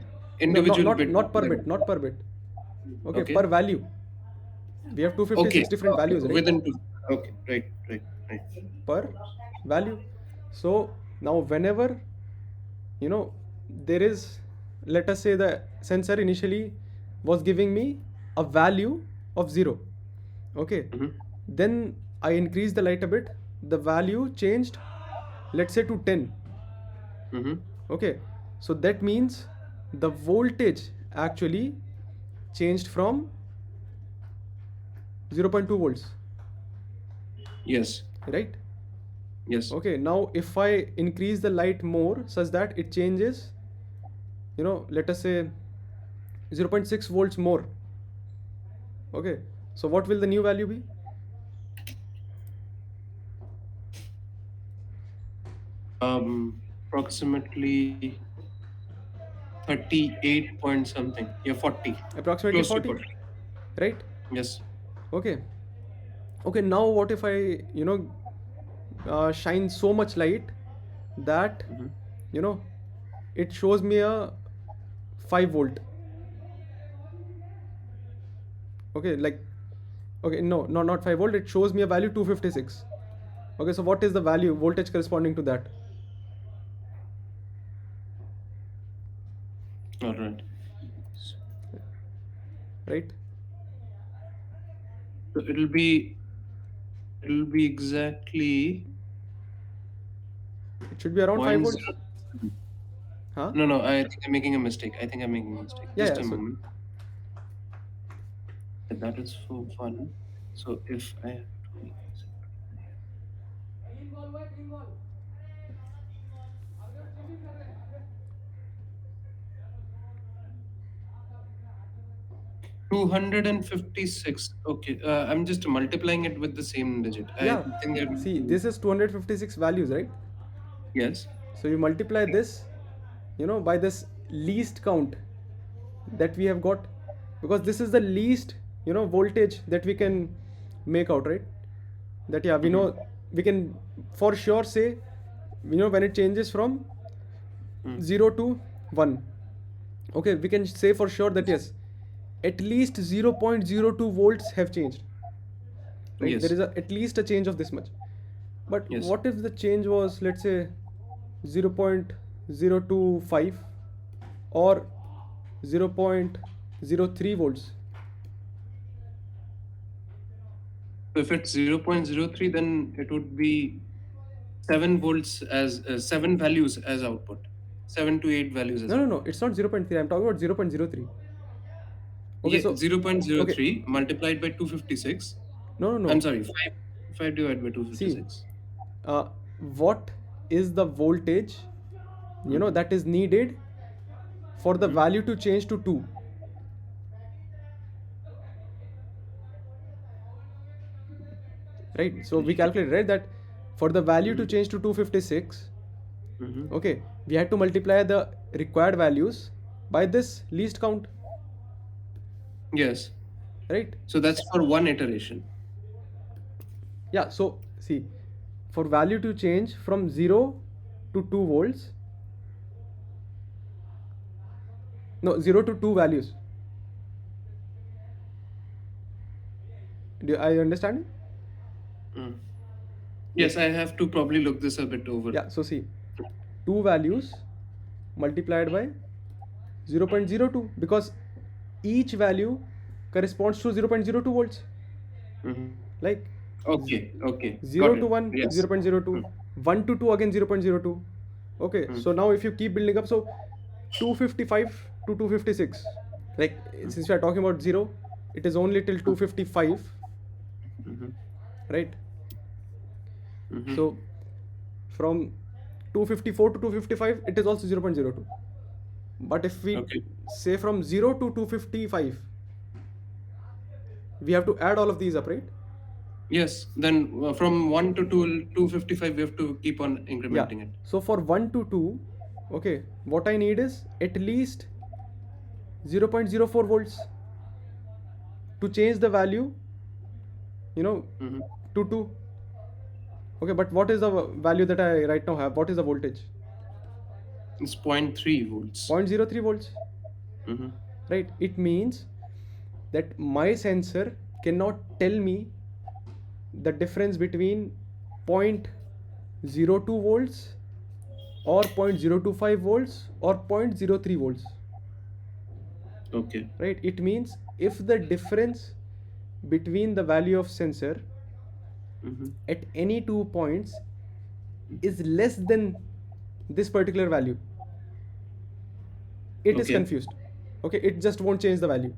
Speaker 1: no, not
Speaker 2: individual
Speaker 1: not
Speaker 2: bit
Speaker 1: not per
Speaker 2: level.
Speaker 1: bit, not per bit. Okay,
Speaker 2: Okay.
Speaker 1: per value. We have
Speaker 2: Okay.
Speaker 1: 256 different
Speaker 2: Okay.
Speaker 1: values, right?
Speaker 2: Within two. Okay. Right. Right. Right.
Speaker 1: Per value. So now whenever you know there is, let us say the sensor initially was giving me a value of 0, okay,
Speaker 2: Mm-hmm.
Speaker 1: then I increased the light a bit, the value changed, let's say, to 10.
Speaker 2: Mm-hmm.
Speaker 1: Okay, so that means the voltage actually changed from 0.2 volts,
Speaker 2: Yes.
Speaker 1: right?
Speaker 2: Yes.
Speaker 1: Okay, now if I increase the light more such that it changes, let us say 0.6 volts more. Okay, so what will the new value be?
Speaker 2: Approximately 38 point something. Yeah, 40.
Speaker 1: Approximately
Speaker 2: Close to
Speaker 1: 40,
Speaker 2: 40.
Speaker 1: right?
Speaker 2: Yes.
Speaker 1: Okay, okay, now what if I shine so much light that
Speaker 2: Mm-hmm.
Speaker 1: you know it shows me a 5 volt. Okay, like, okay, no, no, not 5 volt, it shows me a value 256. Okay, so what is the value voltage corresponding to that,
Speaker 2: All right.
Speaker 1: right?
Speaker 2: So it'll be exactly
Speaker 1: It should be around 5
Speaker 2: point
Speaker 1: volts,
Speaker 2: zero.
Speaker 1: huh?
Speaker 2: No, no. I think I'm making a mistake. I think I'm making a mistake.
Speaker 1: Yeah,
Speaker 2: Just
Speaker 1: yeah,
Speaker 2: a
Speaker 1: so
Speaker 2: moment. That is for fun. So if I have to 256. Okay. I'm just multiplying it with the same digit. I
Speaker 1: yeah,
Speaker 2: think that.
Speaker 1: see, this is 256 values, right?
Speaker 2: Yes.
Speaker 1: So you multiply this by this least count that we have got, because this is the least voltage that we can make out, right? That yeah, we
Speaker 2: Mhm.
Speaker 1: know, we can for sure say, when it changes from
Speaker 2: Mm.
Speaker 1: 0 to 1, okay, we can say for sure that yes, at least 0.02 volts have changed, right? There
Speaker 2: Yes.
Speaker 1: is at least a change of this much. But
Speaker 2: Yes.
Speaker 1: what if the change was, let's say, 0.025 or 0.03 volts?
Speaker 2: If it's 0.03, then it would be 7 volts as 7 values as output, 7 to 8 values as
Speaker 1: No, no, no,
Speaker 2: output.
Speaker 1: it's not 0.3. I'm talking about 0.03. Okay,
Speaker 2: Yeah,
Speaker 1: so, okay,
Speaker 2: 0.03 multiplied by 256.
Speaker 1: no, no,
Speaker 2: I'm
Speaker 1: no.
Speaker 2: sorry, 5 divided by
Speaker 1: See,
Speaker 2: 256.
Speaker 1: uh, what is the voltage,
Speaker 2: Mm-hmm.
Speaker 1: that is needed for the
Speaker 2: Mm-hmm.
Speaker 1: value to change to 2, right? So we calculate, right, that for the value to
Speaker 2: Mm-hmm.
Speaker 1: change to 256,
Speaker 2: Mm-hmm.
Speaker 1: okay, we had to multiply the required values by this least count,
Speaker 2: Yes.
Speaker 1: right?
Speaker 2: So that's for one iteration.
Speaker 1: Yeah, so see, for value to change from 0 to 2 volts, no, 0 to 2 values. Do I understand?
Speaker 2: Mm. Yes,
Speaker 1: Yes.
Speaker 2: I have to probably look this a bit over.
Speaker 1: Yeah, so see, 2 values multiplied by 0.02, because each value corresponds to 0.02 volts,
Speaker 2: Mm-hmm.
Speaker 1: like
Speaker 2: Okay, okay,
Speaker 1: 0
Speaker 2: got
Speaker 1: to
Speaker 2: it.
Speaker 1: 1
Speaker 2: Yes.
Speaker 1: 0.02,
Speaker 2: Mm.
Speaker 1: 1 to 2 again 0.02. Okay,
Speaker 2: Mm.
Speaker 1: so now if you keep building up, so 255 to 256, like
Speaker 2: Mm.
Speaker 1: since we are talking about 0, it is only till
Speaker 2: Mm.
Speaker 1: 255,
Speaker 2: Mhm.
Speaker 1: right?
Speaker 2: Mhm.
Speaker 1: So from 254 to 255, it is also 0.02. But if we
Speaker 2: Okay.
Speaker 1: say from 0 to 255, we have to add all of these up, right?
Speaker 2: Yes. Then from 1 to 255, we have to keep on
Speaker 1: Yeah.
Speaker 2: incrementing it.
Speaker 1: So for 1 to 2, okay, what I need is at least 0.04 volts to change the value, you know,
Speaker 2: Mm-hmm.
Speaker 1: to 2. Okay, but what is the value that I right now have? What is the voltage?
Speaker 2: It's 0.3 volts.
Speaker 1: 0.03 volts,
Speaker 2: Mm-hmm.
Speaker 1: right? It means that my sensor cannot tell me the difference between 0.02 volts or 0.025 volts or 0.03 volts,
Speaker 2: Okay.
Speaker 1: right? It means if the difference between the value of sensor
Speaker 2: Mm-hmm.
Speaker 1: at any 2 points is less than this particular value, it is
Speaker 2: Okay.
Speaker 1: confused. Okay, it just won't change the value.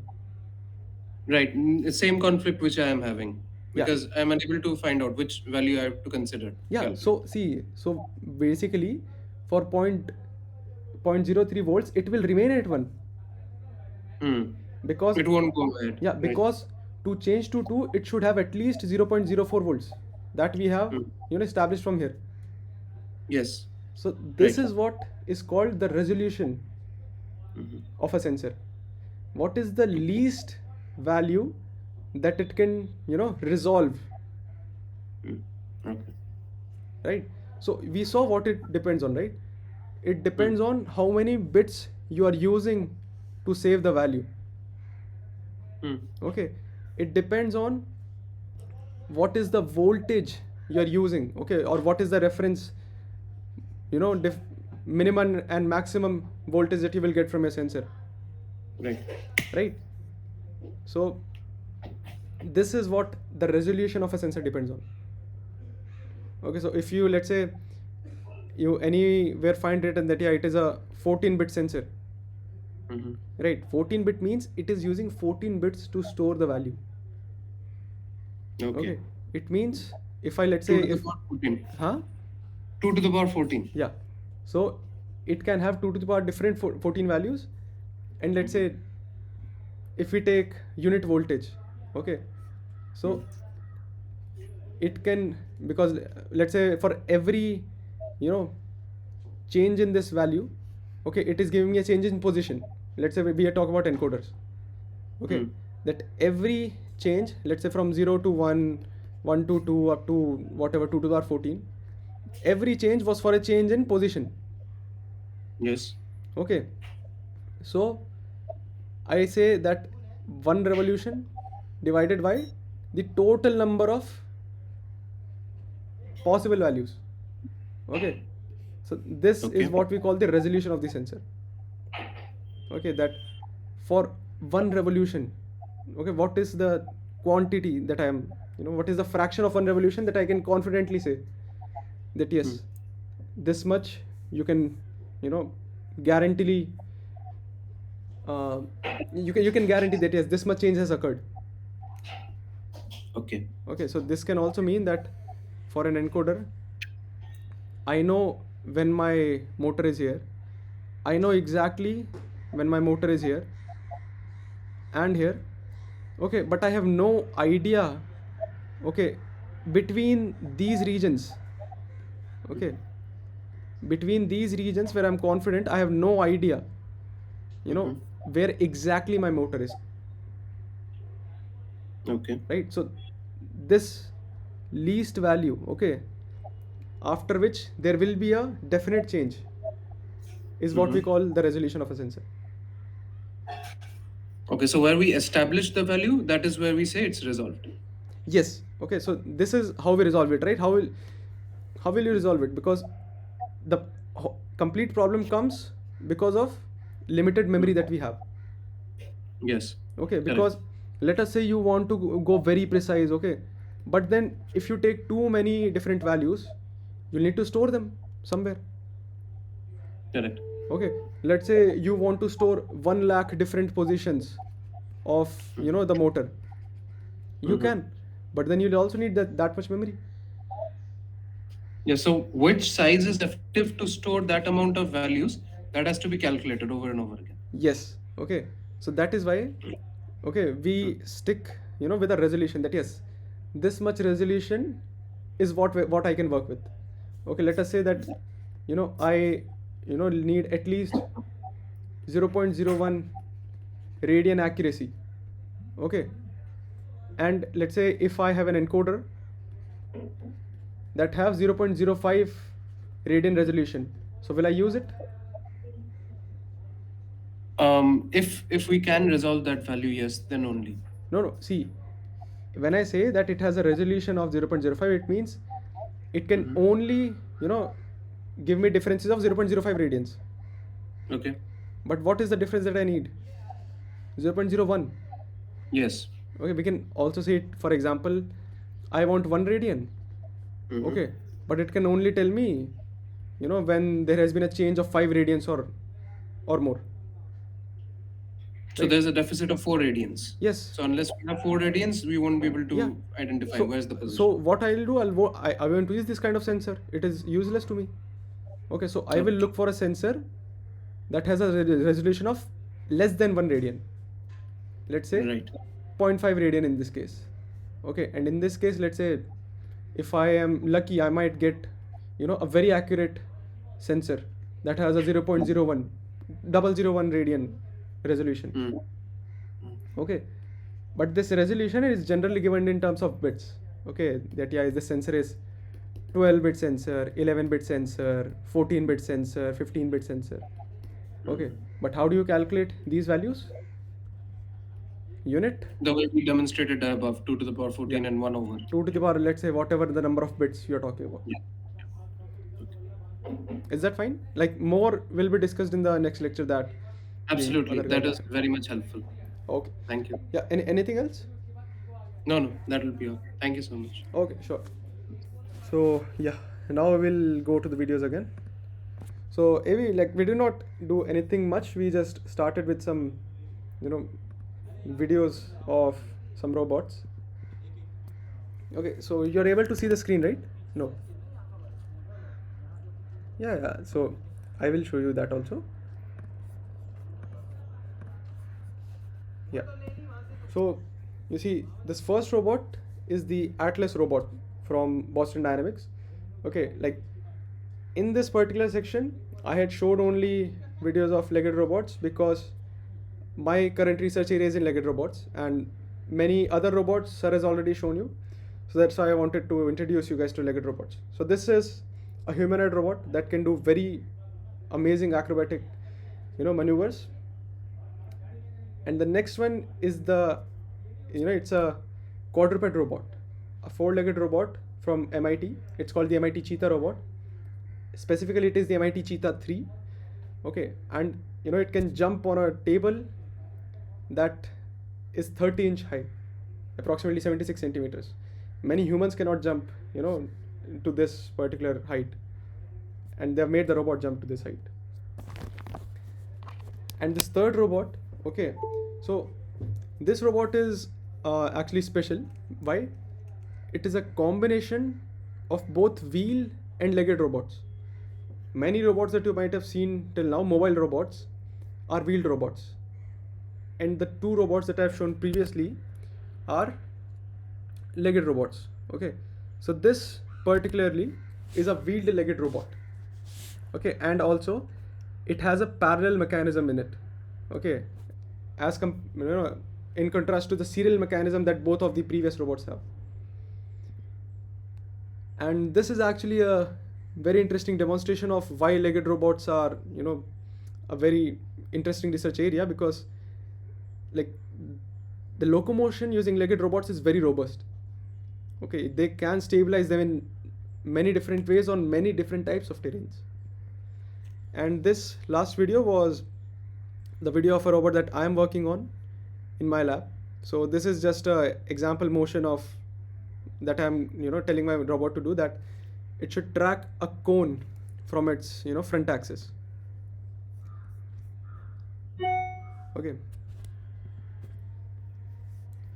Speaker 2: Right. Same conflict which I am having
Speaker 1: Yeah,
Speaker 2: because I'm unable to find out which value I have to consider to
Speaker 1: yeah,
Speaker 2: calculate.
Speaker 1: so see, so basically for 0.03 volts it will remain at 1,
Speaker 2: Hmm.
Speaker 1: because
Speaker 2: It won't go ahead.
Speaker 1: yeah,
Speaker 2: Right.
Speaker 1: because to change to 2 it should have at least 0.04 volts that we have,
Speaker 2: Hmm.
Speaker 1: established from here.
Speaker 2: Yes.
Speaker 1: So this
Speaker 2: Right.
Speaker 1: is what is called the resolution
Speaker 2: Mm-hmm.
Speaker 1: of a sensor. What is the least value that it can, resolve,
Speaker 2: Mm. Okay.
Speaker 1: right? So we saw what it depends on, right? It
Speaker 2: Hmm.
Speaker 1: depends on how many bits you are using to save the value.
Speaker 2: Hmm.
Speaker 1: Okay, it depends on what is the voltage you are using, okay, or what is the reference, minimum and maximum voltage that you will get from a sensor,
Speaker 2: Right.
Speaker 1: right? So this is what the resolution of a sensor depends on. Okay, so if you, let's say, you anywhere find written that yeah, it is a 14-bit sensor,
Speaker 2: Mm-hmm.
Speaker 1: right? 14-bit means it is using 14 bits to store the value.
Speaker 2: Okay.
Speaker 1: Okay, it means if I, let's
Speaker 2: 2
Speaker 1: say,
Speaker 2: to the
Speaker 1: if,
Speaker 2: power 14.
Speaker 1: huh,
Speaker 2: 2 to the power 14.
Speaker 1: yeah, so it can have 2 to the power different 14 values. And let's
Speaker 2: Mm-hmm.
Speaker 1: say if we take unit voltage, okay,
Speaker 2: Hmm.
Speaker 1: so it can, because let's say for every, you know change in this value, okay, it is giving me a change in position. Let's say we are talking about encoders, okay,
Speaker 2: Hmm.
Speaker 1: that every change, let's say from 0 to 1, 1 to 2, up to whatever 2 to the power 14, every change was for a change in position.
Speaker 2: Yes.
Speaker 1: Okay, so I say that one revolution divided by the total number of possible values. Okay, so this is
Speaker 2: Okay.
Speaker 1: what we call the resolution of the sensor. Okay, that for one revolution, okay, what is the quantity that I am, what is the fraction of one revolution that I can confidently say that yes, this much you can, guarantee, uh, you can guarantee that yes, this much change has occurred.
Speaker 2: Okay.
Speaker 1: Okay, so this can also mean that for an encoder, I know when my motor is here, I know exactly when my motor is here and here. Okay, but I have no idea, okay, between these regions, okay, between these regions where I'm confident, I have no idea, where exactly my motor is,
Speaker 2: Okay.
Speaker 1: right? So this least value, okay, after which there will be a definite change, is what we call the resolution of a sensor.
Speaker 2: Okay, so where we establish the value, that is where we say it's resolved.
Speaker 1: Yes. Okay, so this is how we resolve it, right? How will you resolve it? Because the complete problem comes because of limited memory that we have.
Speaker 2: Yes.
Speaker 1: Okay,
Speaker 2: Correct.
Speaker 1: because let us say you want to go very precise, okay, but then if you take too many different values, you'll need to store them somewhere.
Speaker 2: Correct.
Speaker 1: Okay, let's say you want to store 1 lakh different positions of the motor. You can, but then you'll also need that much memory.
Speaker 2: Yeah, so which size is effective to store that amount of values, that has to be calculated over and over again.
Speaker 1: Yes. Okay, so that is why, okay, we stick with a resolution that yes, this much resolution is what I can work with. Okay, let us say that I need at least 0.01 radian accuracy. Okay, and let's say if I have an encoder that have 0.05 radian resolution, so will I use it?
Speaker 2: If we can resolve that value, yes, then only.
Speaker 1: No, see, when I say that it has a resolution of 0.05, it means it can only give me differences of 0.05 radians.
Speaker 2: Okay.
Speaker 1: But what is the difference that I need? 0.01.
Speaker 2: Yes.
Speaker 1: Okay, we can also say it, for example, I want 1 radian. Okay, but it can only tell me when there has been a change of 5 radians or more.
Speaker 2: So
Speaker 1: Right.
Speaker 2: there's a deficit of 4 radians.
Speaker 1: Yes.
Speaker 2: So unless we have 4 radians, we won't be able to
Speaker 1: Yeah.
Speaker 2: identify
Speaker 1: So,
Speaker 2: where's the position.
Speaker 1: so what I'll do, I want to use this kind of sensor. It is useless to me. Okay, so I will
Speaker 2: Okay.
Speaker 1: look for a sensor that has a resolution of less than 1 radian. Let's say
Speaker 2: Right.
Speaker 1: 0.5 radian in this case. Okay, and in this case, let's say if I am lucky, I might get a very accurate sensor that has a 0.01 001 radian resolution. Okay, but this resolution is generally given in terms of bits. Okay, that yeah, this sensor is 12-bit sensor, 11-bit sensor, 14-bit sensor, 15-bit sensor. Okay, but how do you calculate these values? Unit?
Speaker 2: The way we demonstrated above, 2 to the power 14
Speaker 1: Yeah.
Speaker 2: and 1 over.
Speaker 1: 2 to the power, let's say whatever the number of bits you're talking about.
Speaker 2: Yeah.
Speaker 1: Is that fine? Like more will be discussed in the next lecture that the
Speaker 2: Absolutely.
Speaker 1: other
Speaker 2: That
Speaker 1: guys
Speaker 2: is
Speaker 1: discussed.
Speaker 2: very much helpful.
Speaker 1: Okay.
Speaker 2: Thank you.
Speaker 1: Yeah, anything else?
Speaker 2: No, that will be all. Thank you so much.
Speaker 1: Okay, sure. So yeah, now we'll go to the videos again. So Avi, like we did not do anything much. We just started with some, videos of some robots. Okay, so you're able to see the screen, right? No. Yeah. So I will show you that also. Yeah. So you see, this first robot is the Atlas robot from Boston Dynamics. Okay, like in this particular section, I had showed only videos of legged robots because my current research area is in legged robots, and many other robots sir has already shown you. So that's why I wanted to introduce you guys to legged robots. So this is a humanoid robot that can do very amazing acrobatic, maneuvers. And the next one is it's a quadruped robot, a four-legged robot from MIT. It's called the MIT Cheetah robot. Specifically, it is the MIT Cheetah 3. Okay, and it can jump on a table that is 30-inch high, approximately 76 centimeters. Many humans cannot jump, to this particular height, and they've made the robot jump to this height. And this third robot, okay, so this robot is actually special. Why? It is a combination of both wheel and legged robots. Many robots that you might have seen till now, mobile robots, are wheeled robots. And the two robots that I've shown previously are legged robots. Okay, so this particularly is a wheeled legged robot. Okay, and also it has a parallel mechanism in it. Okay, in contrast to the serial mechanism that both of the previous robots have. And this is actually a very interesting demonstration of why legged robots are, a very interesting research area, because like the locomotion using legged robots is very robust. Okay, they can stabilize them in many different ways on many different types of terrains. And this last video was the video of a robot that I am working on in my lab. So this is just a example motion of that I'm telling my robot to do, that it should track a cone from its front axis. Okay,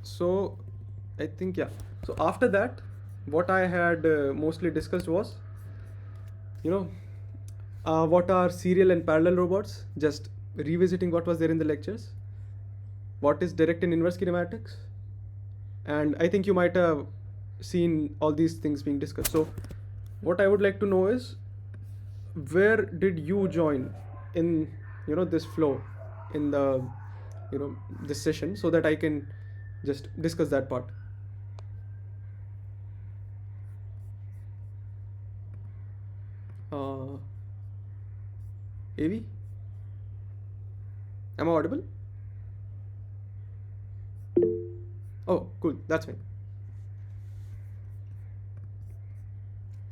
Speaker 1: so I think, yeah, so after that what I had mostly discussed was what are serial and parallel robots, just revisiting what was there in the lectures, what is direct and inverse kinematics, and I think you might have seen all these things being discussed. So what I would like to know is, where did you join in this flow, in the this session, so that I can just discuss that part. AV, am I audible? Oh, cool, that's fine.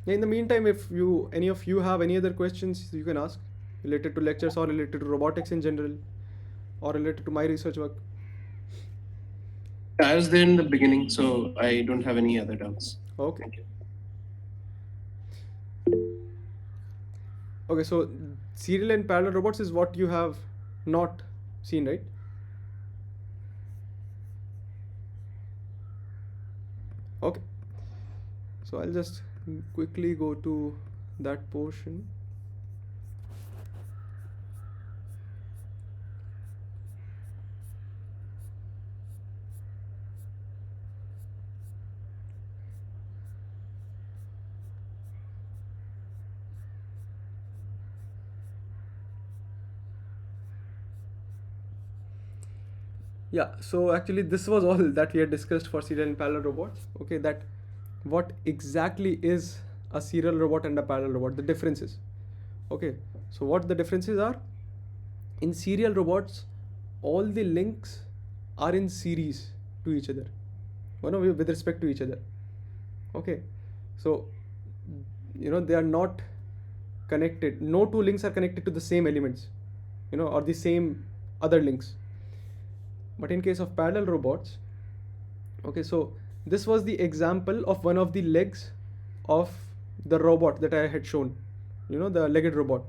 Speaker 1: In the meantime, if any of you have any other questions, you can ask, related to lectures or related to robotics in general, or related to my research work.
Speaker 2: I was there in the beginning, so I don't have any other doubts.
Speaker 1: Okay.
Speaker 2: Thank you.
Speaker 1: Okay, so serial and parallel robots is what you have not seen, right? Okay, so I'll just quickly go to that portion. Yeah, so actually this was all that we had discussed for serial and parallel robots. Okay, that what exactly is a serial robot and a parallel robot, the differences. Okay, so what the differences are: in serial robots, all the links are in series to each other, with respect to each other. Okay, so they are not connected. No two links are connected to the same elements, or the same other links. But in case of parallel robots, okay, so this was the example of one of the legs of the robot that I had shown, the legged robot.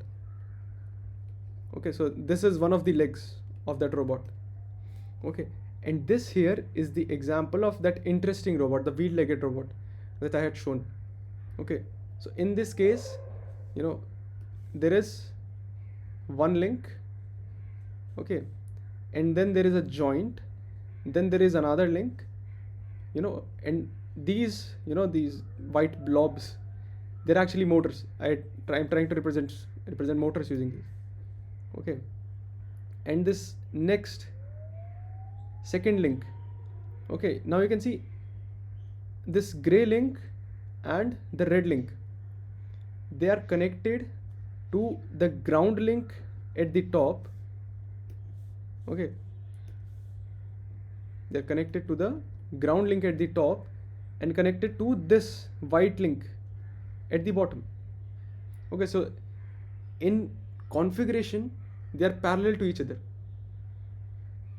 Speaker 1: Okay, so this is one of the legs of that robot. Okay, and this here is the example of that interesting robot, the wheel-legged robot that I had shown. Okay, so in this case, there is one link. Okay, and then there is a joint, then there is another link, and these these white blobs, they're actually motors. I'm trying to represent motors using these. Okay, and this next second link, Okay, now you can see this gray link and the red link, they are connected to the ground link at the top. Okay, they're connected to the ground link at the top and connected to this white link at the bottom. Okay, so in configuration they are parallel to each other.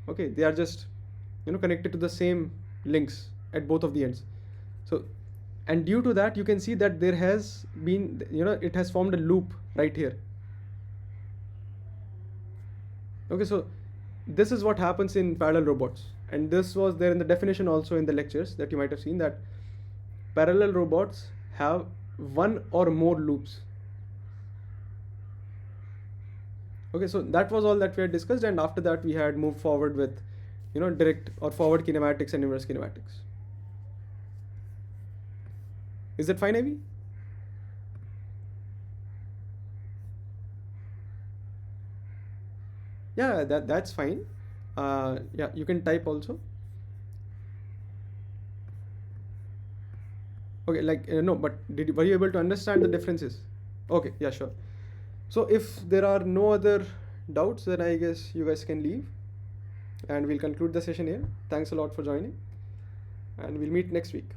Speaker 1: Okay, they are just connected to the same links at both of the ends. So, and due to that you can see that there has been, it has formed a loop right here. Okay, so this is what happens in parallel robots, and this was there in the definition also in the lectures that you might have seen, that parallel robots have one or more loops. Okay, so that was all that we had discussed, and after that we had moved forward with direct or forward kinematics and inverse kinematics. Is that fine, Avi? Yeah, that's fine. Yeah, you can type also. Okay, like no, but were you able to understand the differences? Okay, yeah, sure. So if there are no other doubts, then I guess you guys can leave, and we'll conclude the session here. Thanks a lot for joining, and we'll meet next week.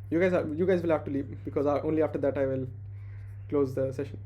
Speaker 1: You guys will have to leave because only after that I will close the session.